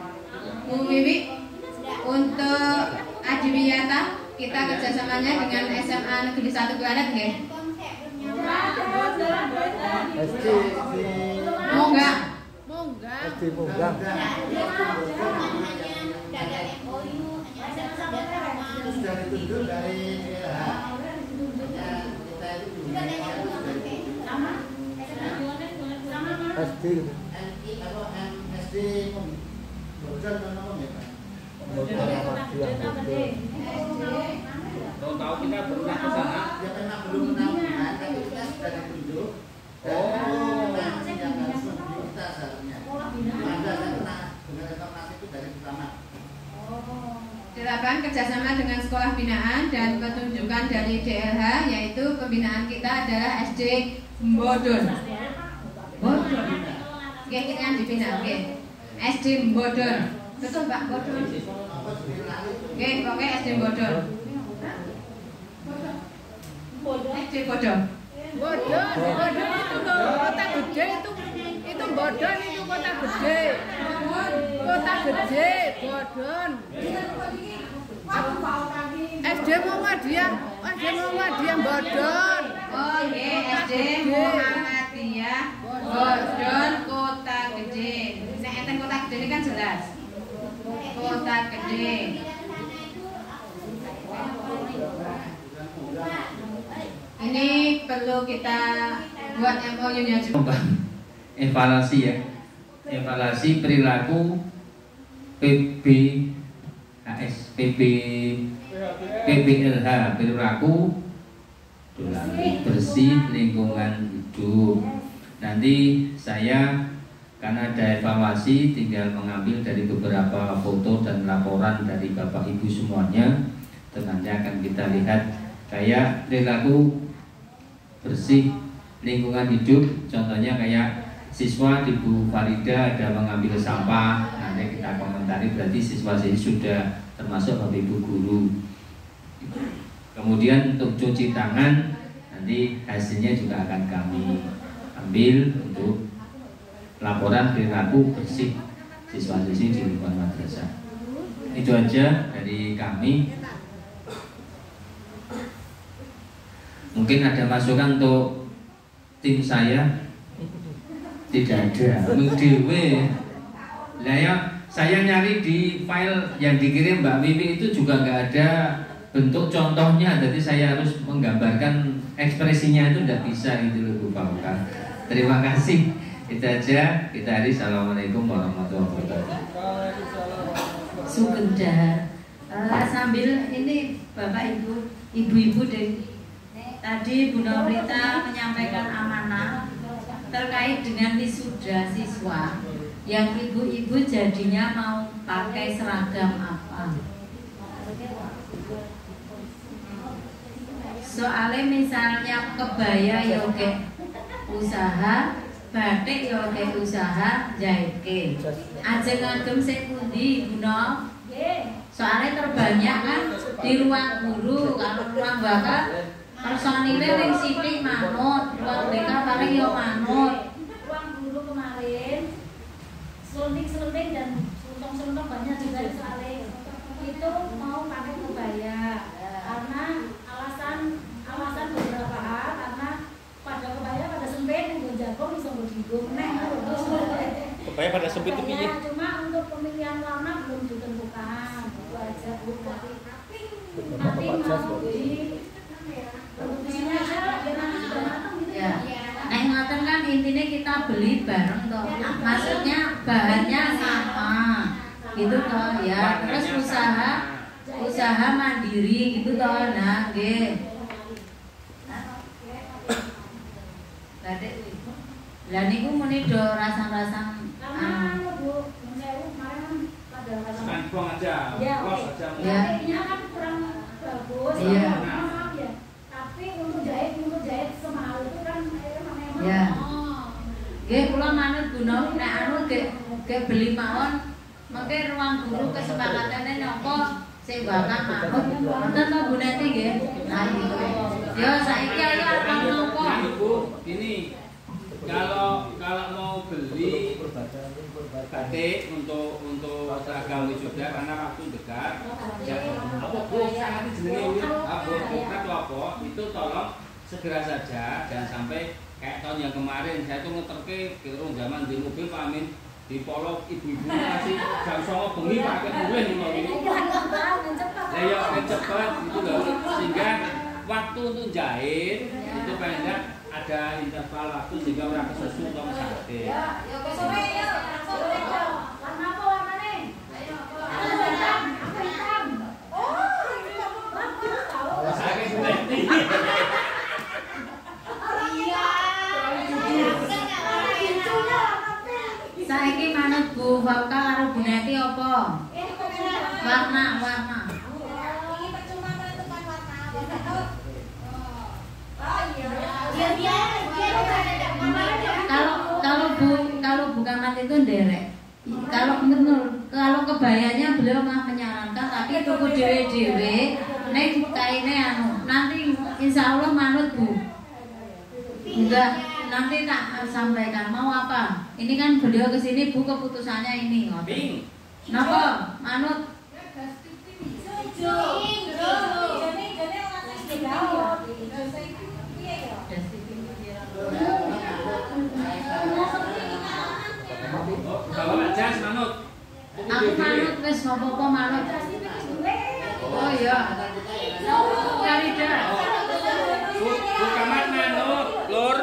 Bu Wiwi, untuk Adiwiyata kita kerjasamanya dengan SMA Negeri 1 Kualet, nggih? Monggah. Sudah ditunjuk dari SD gitu. SD Bogor mana ya Pak? Tahu kita pernah ke sana? Ya memang belum pernah, tapi kita sudah ditunjuk. Yang harus menunjuk kita seharusnya. Ada saya pernah dengar informasi itu dari pertama. 8. Kerjasama dengan sekolah binaan dan petunjukan dari DLH, yaitu pembinaan kita adalah SD Mbodon. Bodon. Oke, kita yang dibina, oke. SD Mbodon. Betul Pak, Bodon. Oke, oke SD Mbodon. SD Bodon. Bodon itu kota gede, itu Bodon, itu kota gede. Kota gede, Bodon. SD Muhammadiyah Bodon. Oh iya, SD Muhammadiyah Bodon Kota Gede. Nek enten Kota Gede ini kan jelas. Kota Gede. Ini perlu kita buat MOU-nya juga. Evaluasi ya. Evaluasi perilaku PBLH, perilaku bersih lingkungan hidup. Nanti saya karena ada evaluasi tinggal mengambil dari beberapa foto dan laporan dari Bapak Ibu semuanya. Dan nanti akan kita lihat kayak perilaku bersih lingkungan hidup. Contohnya kayak siswa di Bu Farida ada mengambil sampah, nanti kita komentari berarti siswa ini sudah termasuk Bapak Ibu guru. Kemudian untuk cuci tangan nanti hasilnya juga akan kami ambil untuk laporan perilaku bersih siswa-siswi di lingkungan madrasah. Itu aja dari kami. Mungkin ada masukan untuk tim saya. Tidak ada, dewe. Lah ya, saya nyari di file yang dikirim Mbak Wiwi itu juga nggak ada bentuk contohnya, jadi saya harus menggambarkan ekspresinya itu tidak bisa gitu loh Bu Fauka. Terima kasih. Itu aja. Kita hari. Assalamualaikum warahmatullahi wabarakatuh. Sugenda. Sambil ini Bapak Ibu, Ibu-ibu deh. Tadi Bu Norita menyampaikan amanah terkait dengan wisuda siswa yang ibu-ibu jadinya mau pakai seragam apa. Soalnya misalnya kebaya ya oke usaha, batik ya oke usaha, jahit ke. Ajeng ngagem sing pundi Bu No? Soalnya terbanyak kan di ruang guru, kalau ruang bakal personilnya yang sithik manut, ruang BK paling yo manut. Ruang guru kemarin selunting dan seluntung banyak juga soalnya itu mau pakai kebaya karena alasan Kebaya pada sempit itu piye? Cuma untuk pemilihan warna belum ditentukan. Itu aja Bu. Nanti mau ya. Nah, ngoten kan intinya kita beli bareng toh. Maksudnya bahannya sama. Gitu toh ya. Terus usaha mandiri gitu toh. Nah, nggih. Lah niku muni do rasan-rasan Kan buang aja, los aja. Ya. Ini kan kurang bagus. Iya. Maaf ya. Tapi untuk jahit semau itu kan memang. Ya. Nggih kula manut guna nek anu ge beli mawon mengke ruang guru kesepakatane napa sing bakal manut. Wonten to Bu Neti nggih. Nah gitu. Ya saiki ayo apa napa? Ibu, ini kalau mau beli batik untuk seragam wisuda karena waktu dekat ya apa Bu sangat jenenge apa itu tolong segera saja, jangan sampai kayak tahun yang kemarin saya tuh ngeterke kira zaman di mobil Pak Amin di Polo ibu-ibu masih jam 09.00 bengi pakai mulih ngono iki. Lah ya cepat gitu loh, sehingga waktu untuk jahit itu pendek, ada interval waktu sehingga orang kesusu atau sakit. Ya, sore ya, sore ya. Warna apa warnanya? Hitam. Oh, ini bagus tahu. Saya ganti. Iya. Saiki manut Bu Fauka karo Bu Neti apa? Warna. Ini percuma menentukan warna. Kalau Bu Kamat itu nderek. Kalau kebayanya beliau mah menyarankan tapi tuku dhewe-dhewe nek kaine anu. Nanti insya Allah manut Bu. Enggak, nanti tak sampaikan mau apa. Ini kan beliau kesini Bu keputusannya ini ngoten. Napa? Manut. Kalau aja manut. Aku manut wis apa-apa manut. Oh iya. Farida. Bu Kamat manut, Lur.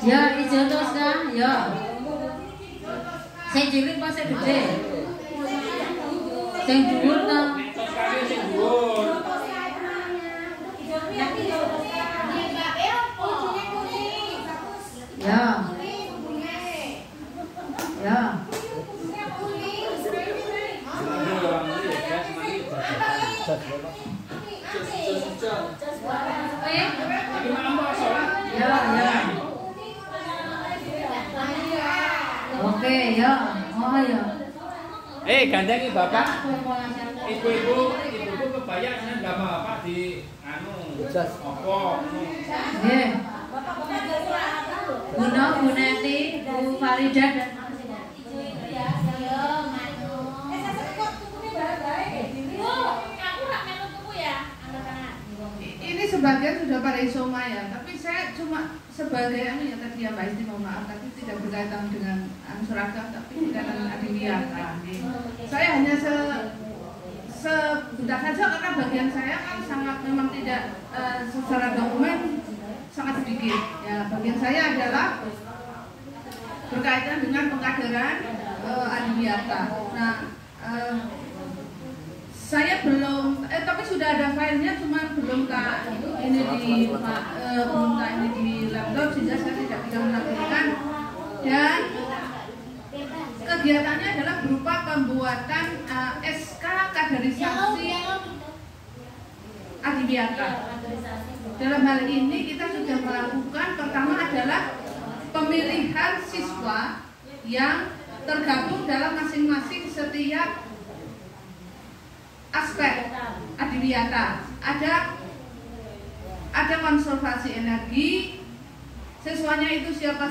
Ya, ijo terus kan? Ya. Sing cilik apa sing gede? Sing dhuwur ta? Sing dhuwur. Ya. Ya. Ya. Oke, ya. Oh ya. Gandengi Bapak. Ibu-ibu kebaya saya enggak apa-apa di anu opo. Nggih. Bu Neti, Bu Farida dan ini sebagian sudah pada isoma ya, tapi saya cuma sebagai anu ya tadi ya Mbak Isti, mohon maaf tapi tidak berkaitan dengan seragam tapi berkaitan dengan adiwiyata. Saya hanya sebentar saja karena bagian saya kan sangat memang tidak secara dokumen sangat sedikit. Ya, bagian saya adalah berkaitan dengan pengkaderan adiwiyata. Nah, saya belum, tapi sudah ada filenya, cuma belum ini di laptop sehingga saya tidak bisa menampilkan. Dan kegiatannya adalah berupa pembuatan SK kaderisasi adiwiyata. Dalam hal ini kita sudah melakukan, pertama adalah pemilihan siswa yang tergabung dalam masing-masing setiap aspek adiwiyata. Ada konservasi energi, siswanya itu siapa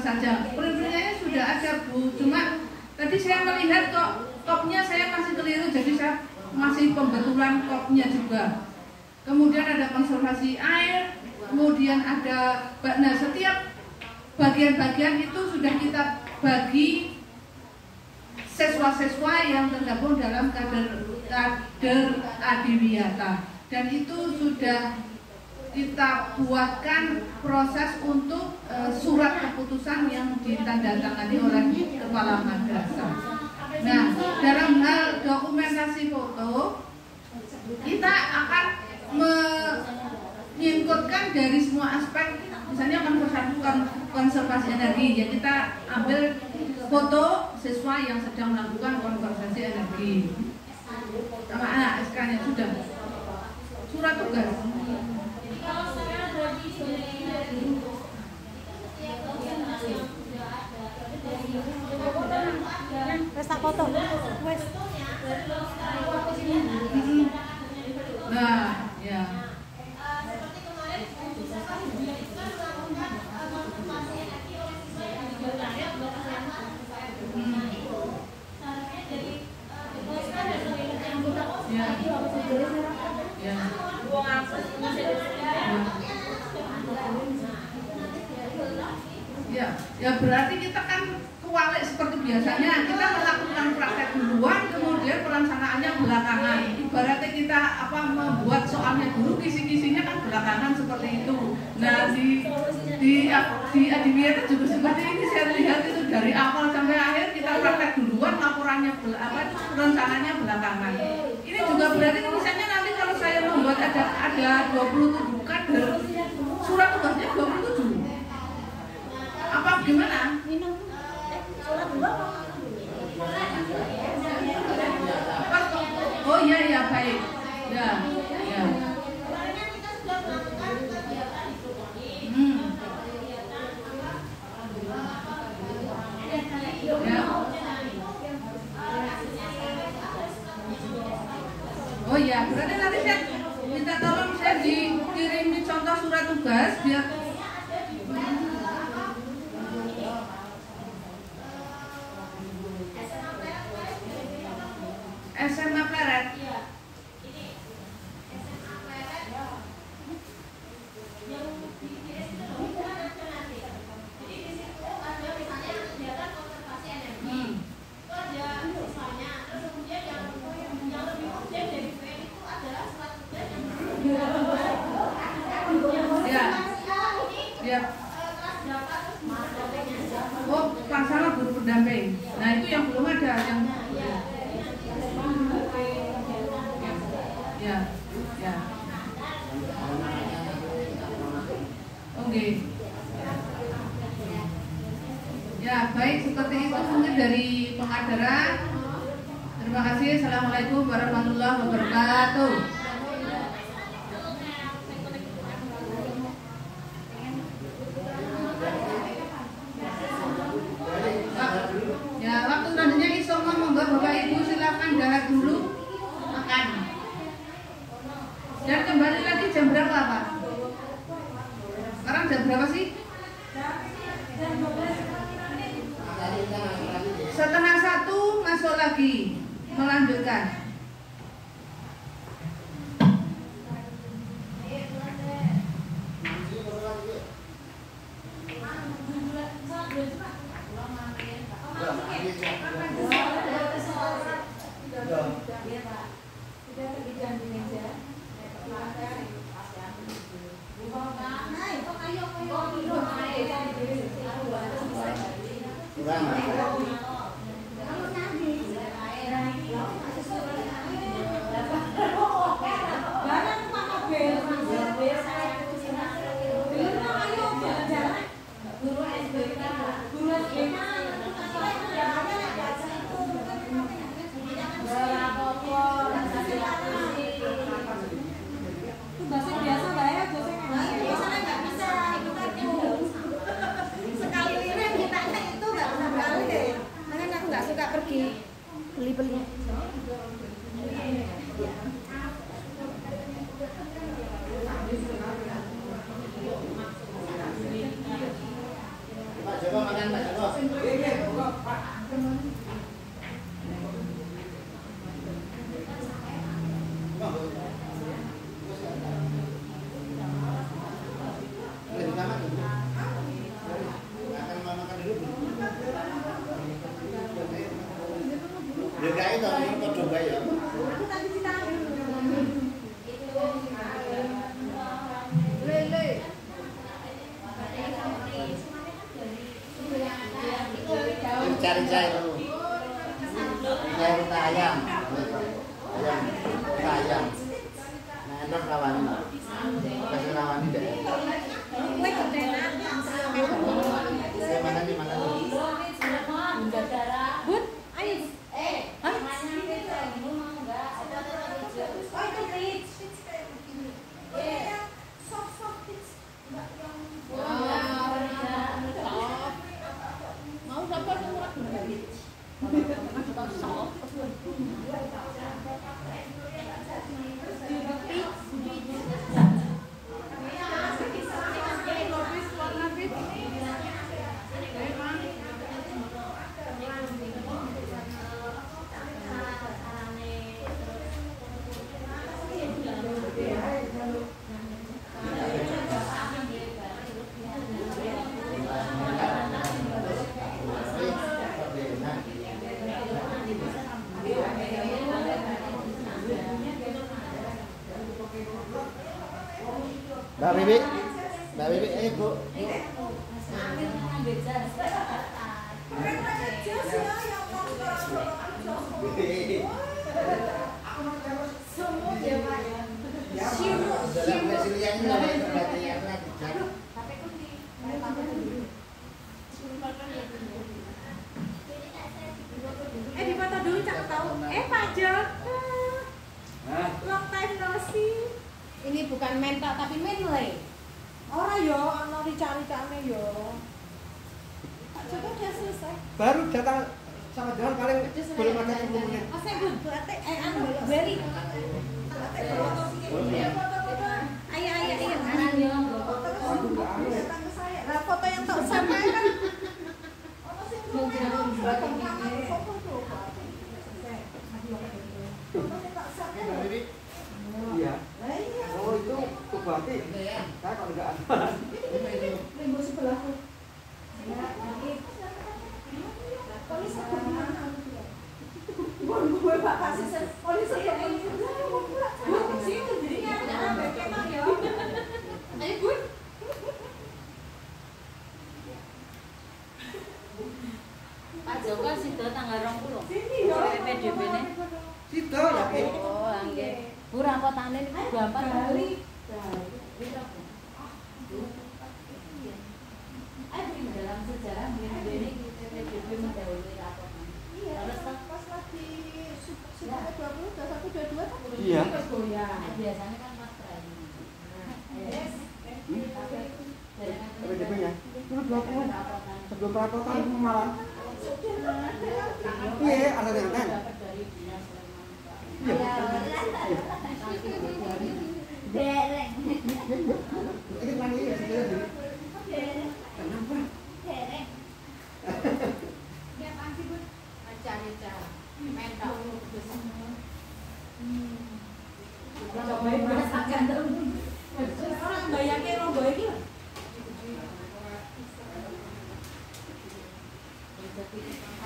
saja. Print-printnya sudah ada Bu, cuma tadi saya melihat kok kopnya saya masih keliru, jadi saya masih pembetulan kopnya juga. Kemudian ada konservasi air, kemudian ada, nah setiap bagian-bagian itu sudah kita bagi siswa-siswa yang tergabung dalam kader Adiwiyata, dan itu sudah kita buatkan proses untuk surat keputusan yang ditandatangani oleh kepala madrasah. Nah, dalam hal dokumentasi foto, kita akan menyingkutkan dari semua aspek, misalnya konservasi energi, ya kita ambil foto siswa yang sedang melakukan konservasi energi. Sama anak SK-nya sudah. Surat tugas. Kalau saya bagi Wes tak foto. Wes. Nah, ya. Seperti kemarin keputusan dia itu kan melakukan konservasi energi oleh siswa yang diberangkat bersama. Nah itu seharusnya dari OSK dan dari anggota OSK Ya. Ya berarti kita kan kewalik seperti biasanya, kita melakukan praktek duluan, kemudian pelaksanaannya belakangan. Ibaratnya kita membuat soalnya dulu, kisi-kisinya kan belakangan seperti itu. Nah di Adiwiyata juga seperti ini, saya lihat itu dari awal sampai akhir kita praktek duluan, laporannya perencanaannya belakangan. Ini juga berarti misalnya nanti kalau saya membuat ada 27 kader, surat tugasnya 27. Apa gimana? Oh iya ya, baik. Ya. Oh ya, berarti nanti saya minta tolong saya dikirimi contoh surat tugas biar SMA Pleret. Ini SMA Pleret yang dikirim itu loh, bukan nanti. Jadi di situ ada misalnya kegiatan konservasi energi. Itu ada siswanya. Terus kemudian yang lebih urgent dari VM itu adalah surat tugas yang Ya. kelas berapa terus berdampingnya. Oh, pelaksana guru pendamping. Nah itu yang belum ada yang Ya. Oke. Ya, baik, seperti itu mungkin dari pengadaran. Terima kasih. Assalamualaikum warahmatullahi wabarakatuh. Ya, waktu selanjutnya Isoma monggo Bapak Ibu silakan dahar dulu makan. Dan kembali lagi jam berapa Pak? Sekarang jam berapa sih? 12:30 masuk lagi melanjutkan. silakan Pak Joko. Cari-cari dulu. Cari ayam. Ayam. Nah, enak lawan. Kasih lawan tidak. Mana di mana? Bud, ayo. Mau dapat nomor Mbak Bibi, Bu. Dipoto dulu cak tahu. Pak Joko. Long time no see. Ini bukan mental tapi menle. Orang yo, ono dicari-cari yo. Pak Joko udah selesai. Baru datang sama jalan paling belum ada 10 menit. Saya belum beri. Ayo. Nah, foto yang tak sampai kan. Iya. Oh itu berarti saya kalau nggak ada. Limbo sebelahku. Polisi kemana? Gue Pak kasih polisi yang ini. Situ jadinya ada kemang ya. Ayo Bun. Pak Joko sido tanggal 20. Sini yo. PDP-ne. Sido lagi. Oh, nggih. Bu rapotane niku gampang kali. Dalam sejarah ini PDP mendahului rapotan. Iya, pas lagi sudah 20, 21, 22 kan Iya. Biasanya kan Mas Pradi. Yes. PDP-nya. Dulu 20 sebelum rapotan malam. Iya, ada yang kan? Iya. Dereng. Ini lagi ya, Dereng. kenapa? Dereng. Dia pasti Bun. Cari-cari mental. Cobain merasakan terus. Orang bayangin logo ini.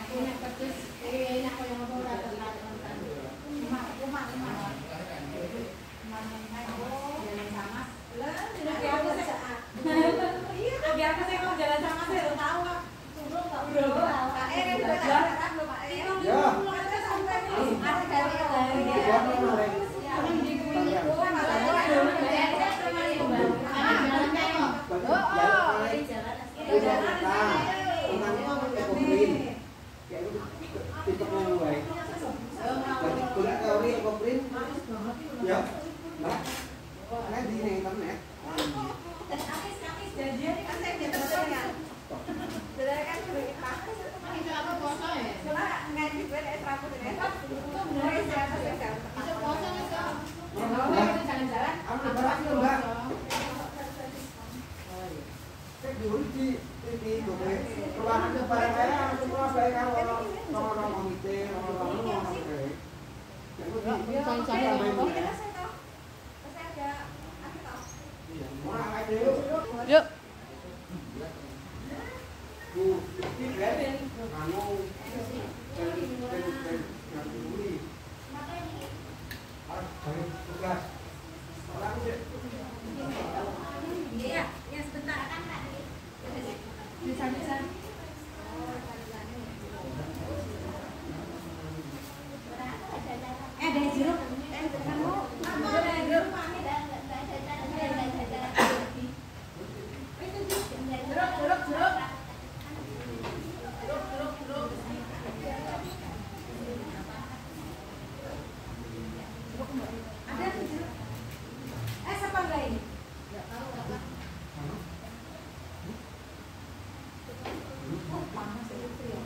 Aku yang pedes, aku yang mau datang. Biar aku saya mau jalan sama saya lo tahu. Ya, nah, di internet. Janjian kan saya gitu ya. Sudah kan cerita. Itu apa puasa ya? Cuma ngaji gue es rambut ini. Itu benar siapa sih kan? Itu puasa itu. Itu jalan-jalan. Aku berarti Mbak. Cek dulu di Ruangannya bareng saya semua baik kalau orang komite, orang baik. Yuk. Iya, ya sebentar kan Pak. Bisa. Ada jeruk. Kamu ada jeruk. Jeruk. Ada jeruk. Siapa enggak ini? Enggak tahu apa. Panas itu ya.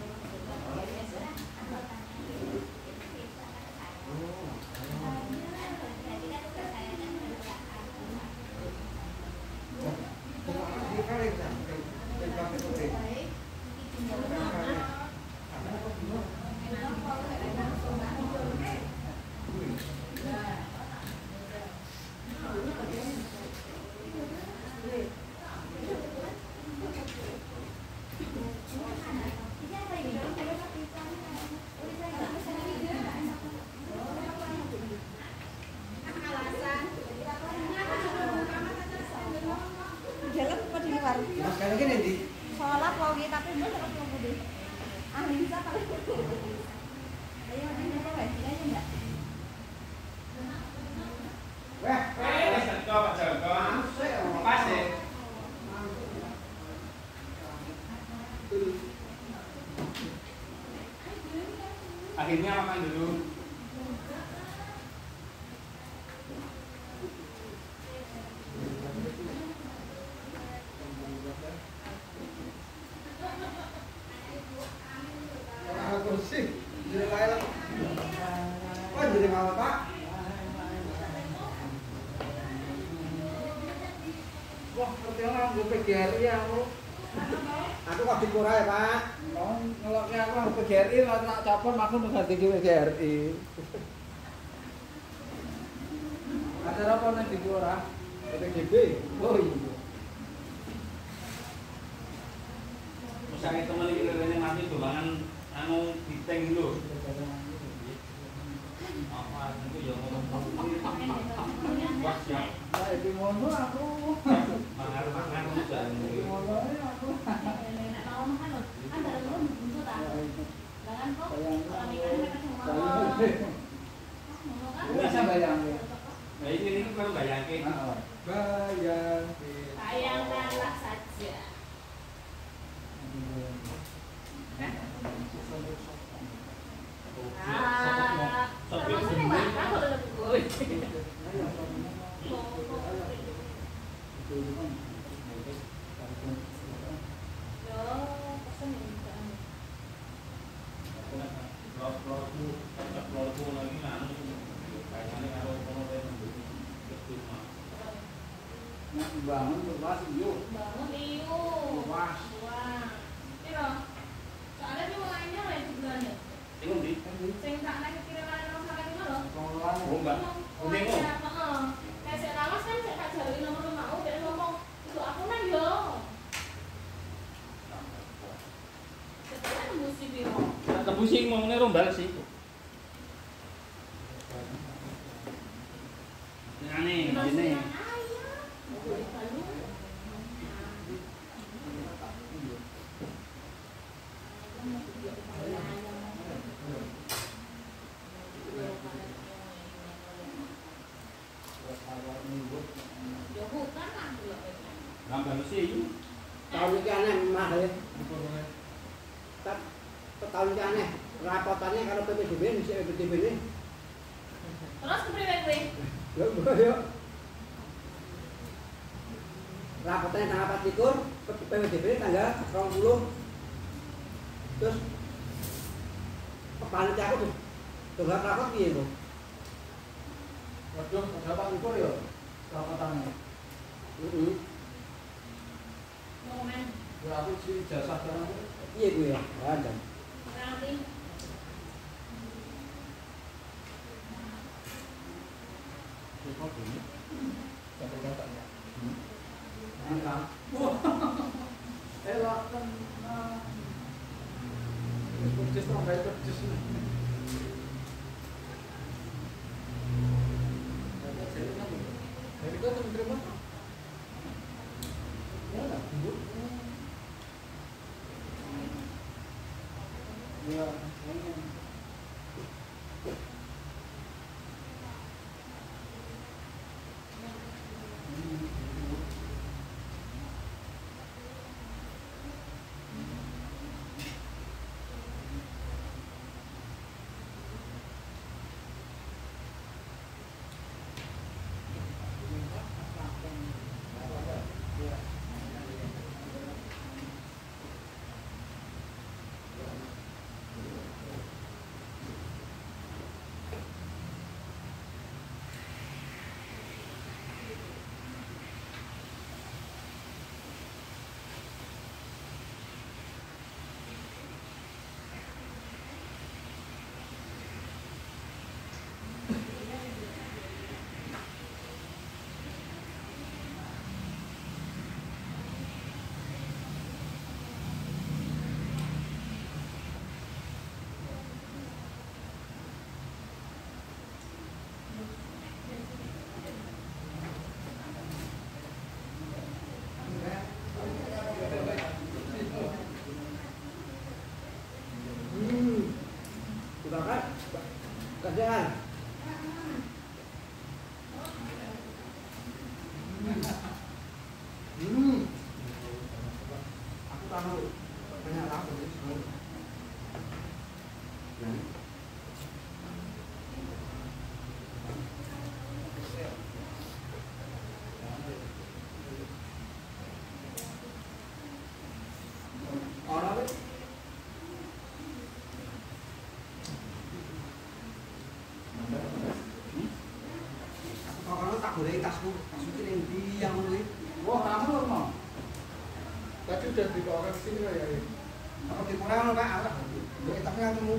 Akhirnya makan dulu. Kursi, jadi lain. Oh, jadi apa Pak? Wah, pertama gue PGRI aku. Aku kok dipura ya Pak. Mau ngeloknya aku PGRI lah tak capon aku ganti ke PGRI. Acara apa nih di Pura? PTGB. Oh iya. Misalnya teman ini mati dolangan anu diteng dulu. Apa itu ya ngomong. Wah, siap. Lah itu ngono aku. Mangar-mangar udan. Ngono aku. Mau makan loh. Kan dalam lu buntu ta. Jangan kok orang ikan mereka semua. Bisa bayangin. Nah ini kalau bayangin. Bayangin. Bayangkanlah saja. Sampai sendiri. Bangun luas yuk. Bangun yuk. Luas. Piro? Soalnya ini mulainya lah itu bulannya. Tengok di. Sing tak naik kira-kira nomor sampai lima loh. Oh enggak. Oh tengok. Kayak saya lawas kan saya tak jalui nomor mau dia ngomong itu aku nang yo. Setelah tembus si piro. Tembus sih ngomongnya rombal sih. Ini gini. Nambah sih. Tahun ini aneh mahal ya. Tahun ini aneh. Rapotannya kalau PPDB bisa PPDB ini. Terus kepriwe kowe? Yuk. Rapotannya tanggal 24, PPDB tanggal 20. Terus panitia aku tuh tunggal rapot piye, Bu? Waduh, berapa ukur ya? Rapotannya. Momen. Berarti si jasa barang Iya Bu ya, ada. Kerjaan. Aku tahu banyak lagu itu. Orang kalau tak boleh tasku yang di yang mulai. Wah, kamu loh. Tadi udah dikoreksi nggak ya? Kalau dikurang loh Pak, tapi kamu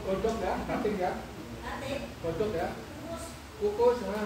Godok ya, cutting ya. Godok ya. Kukus ya.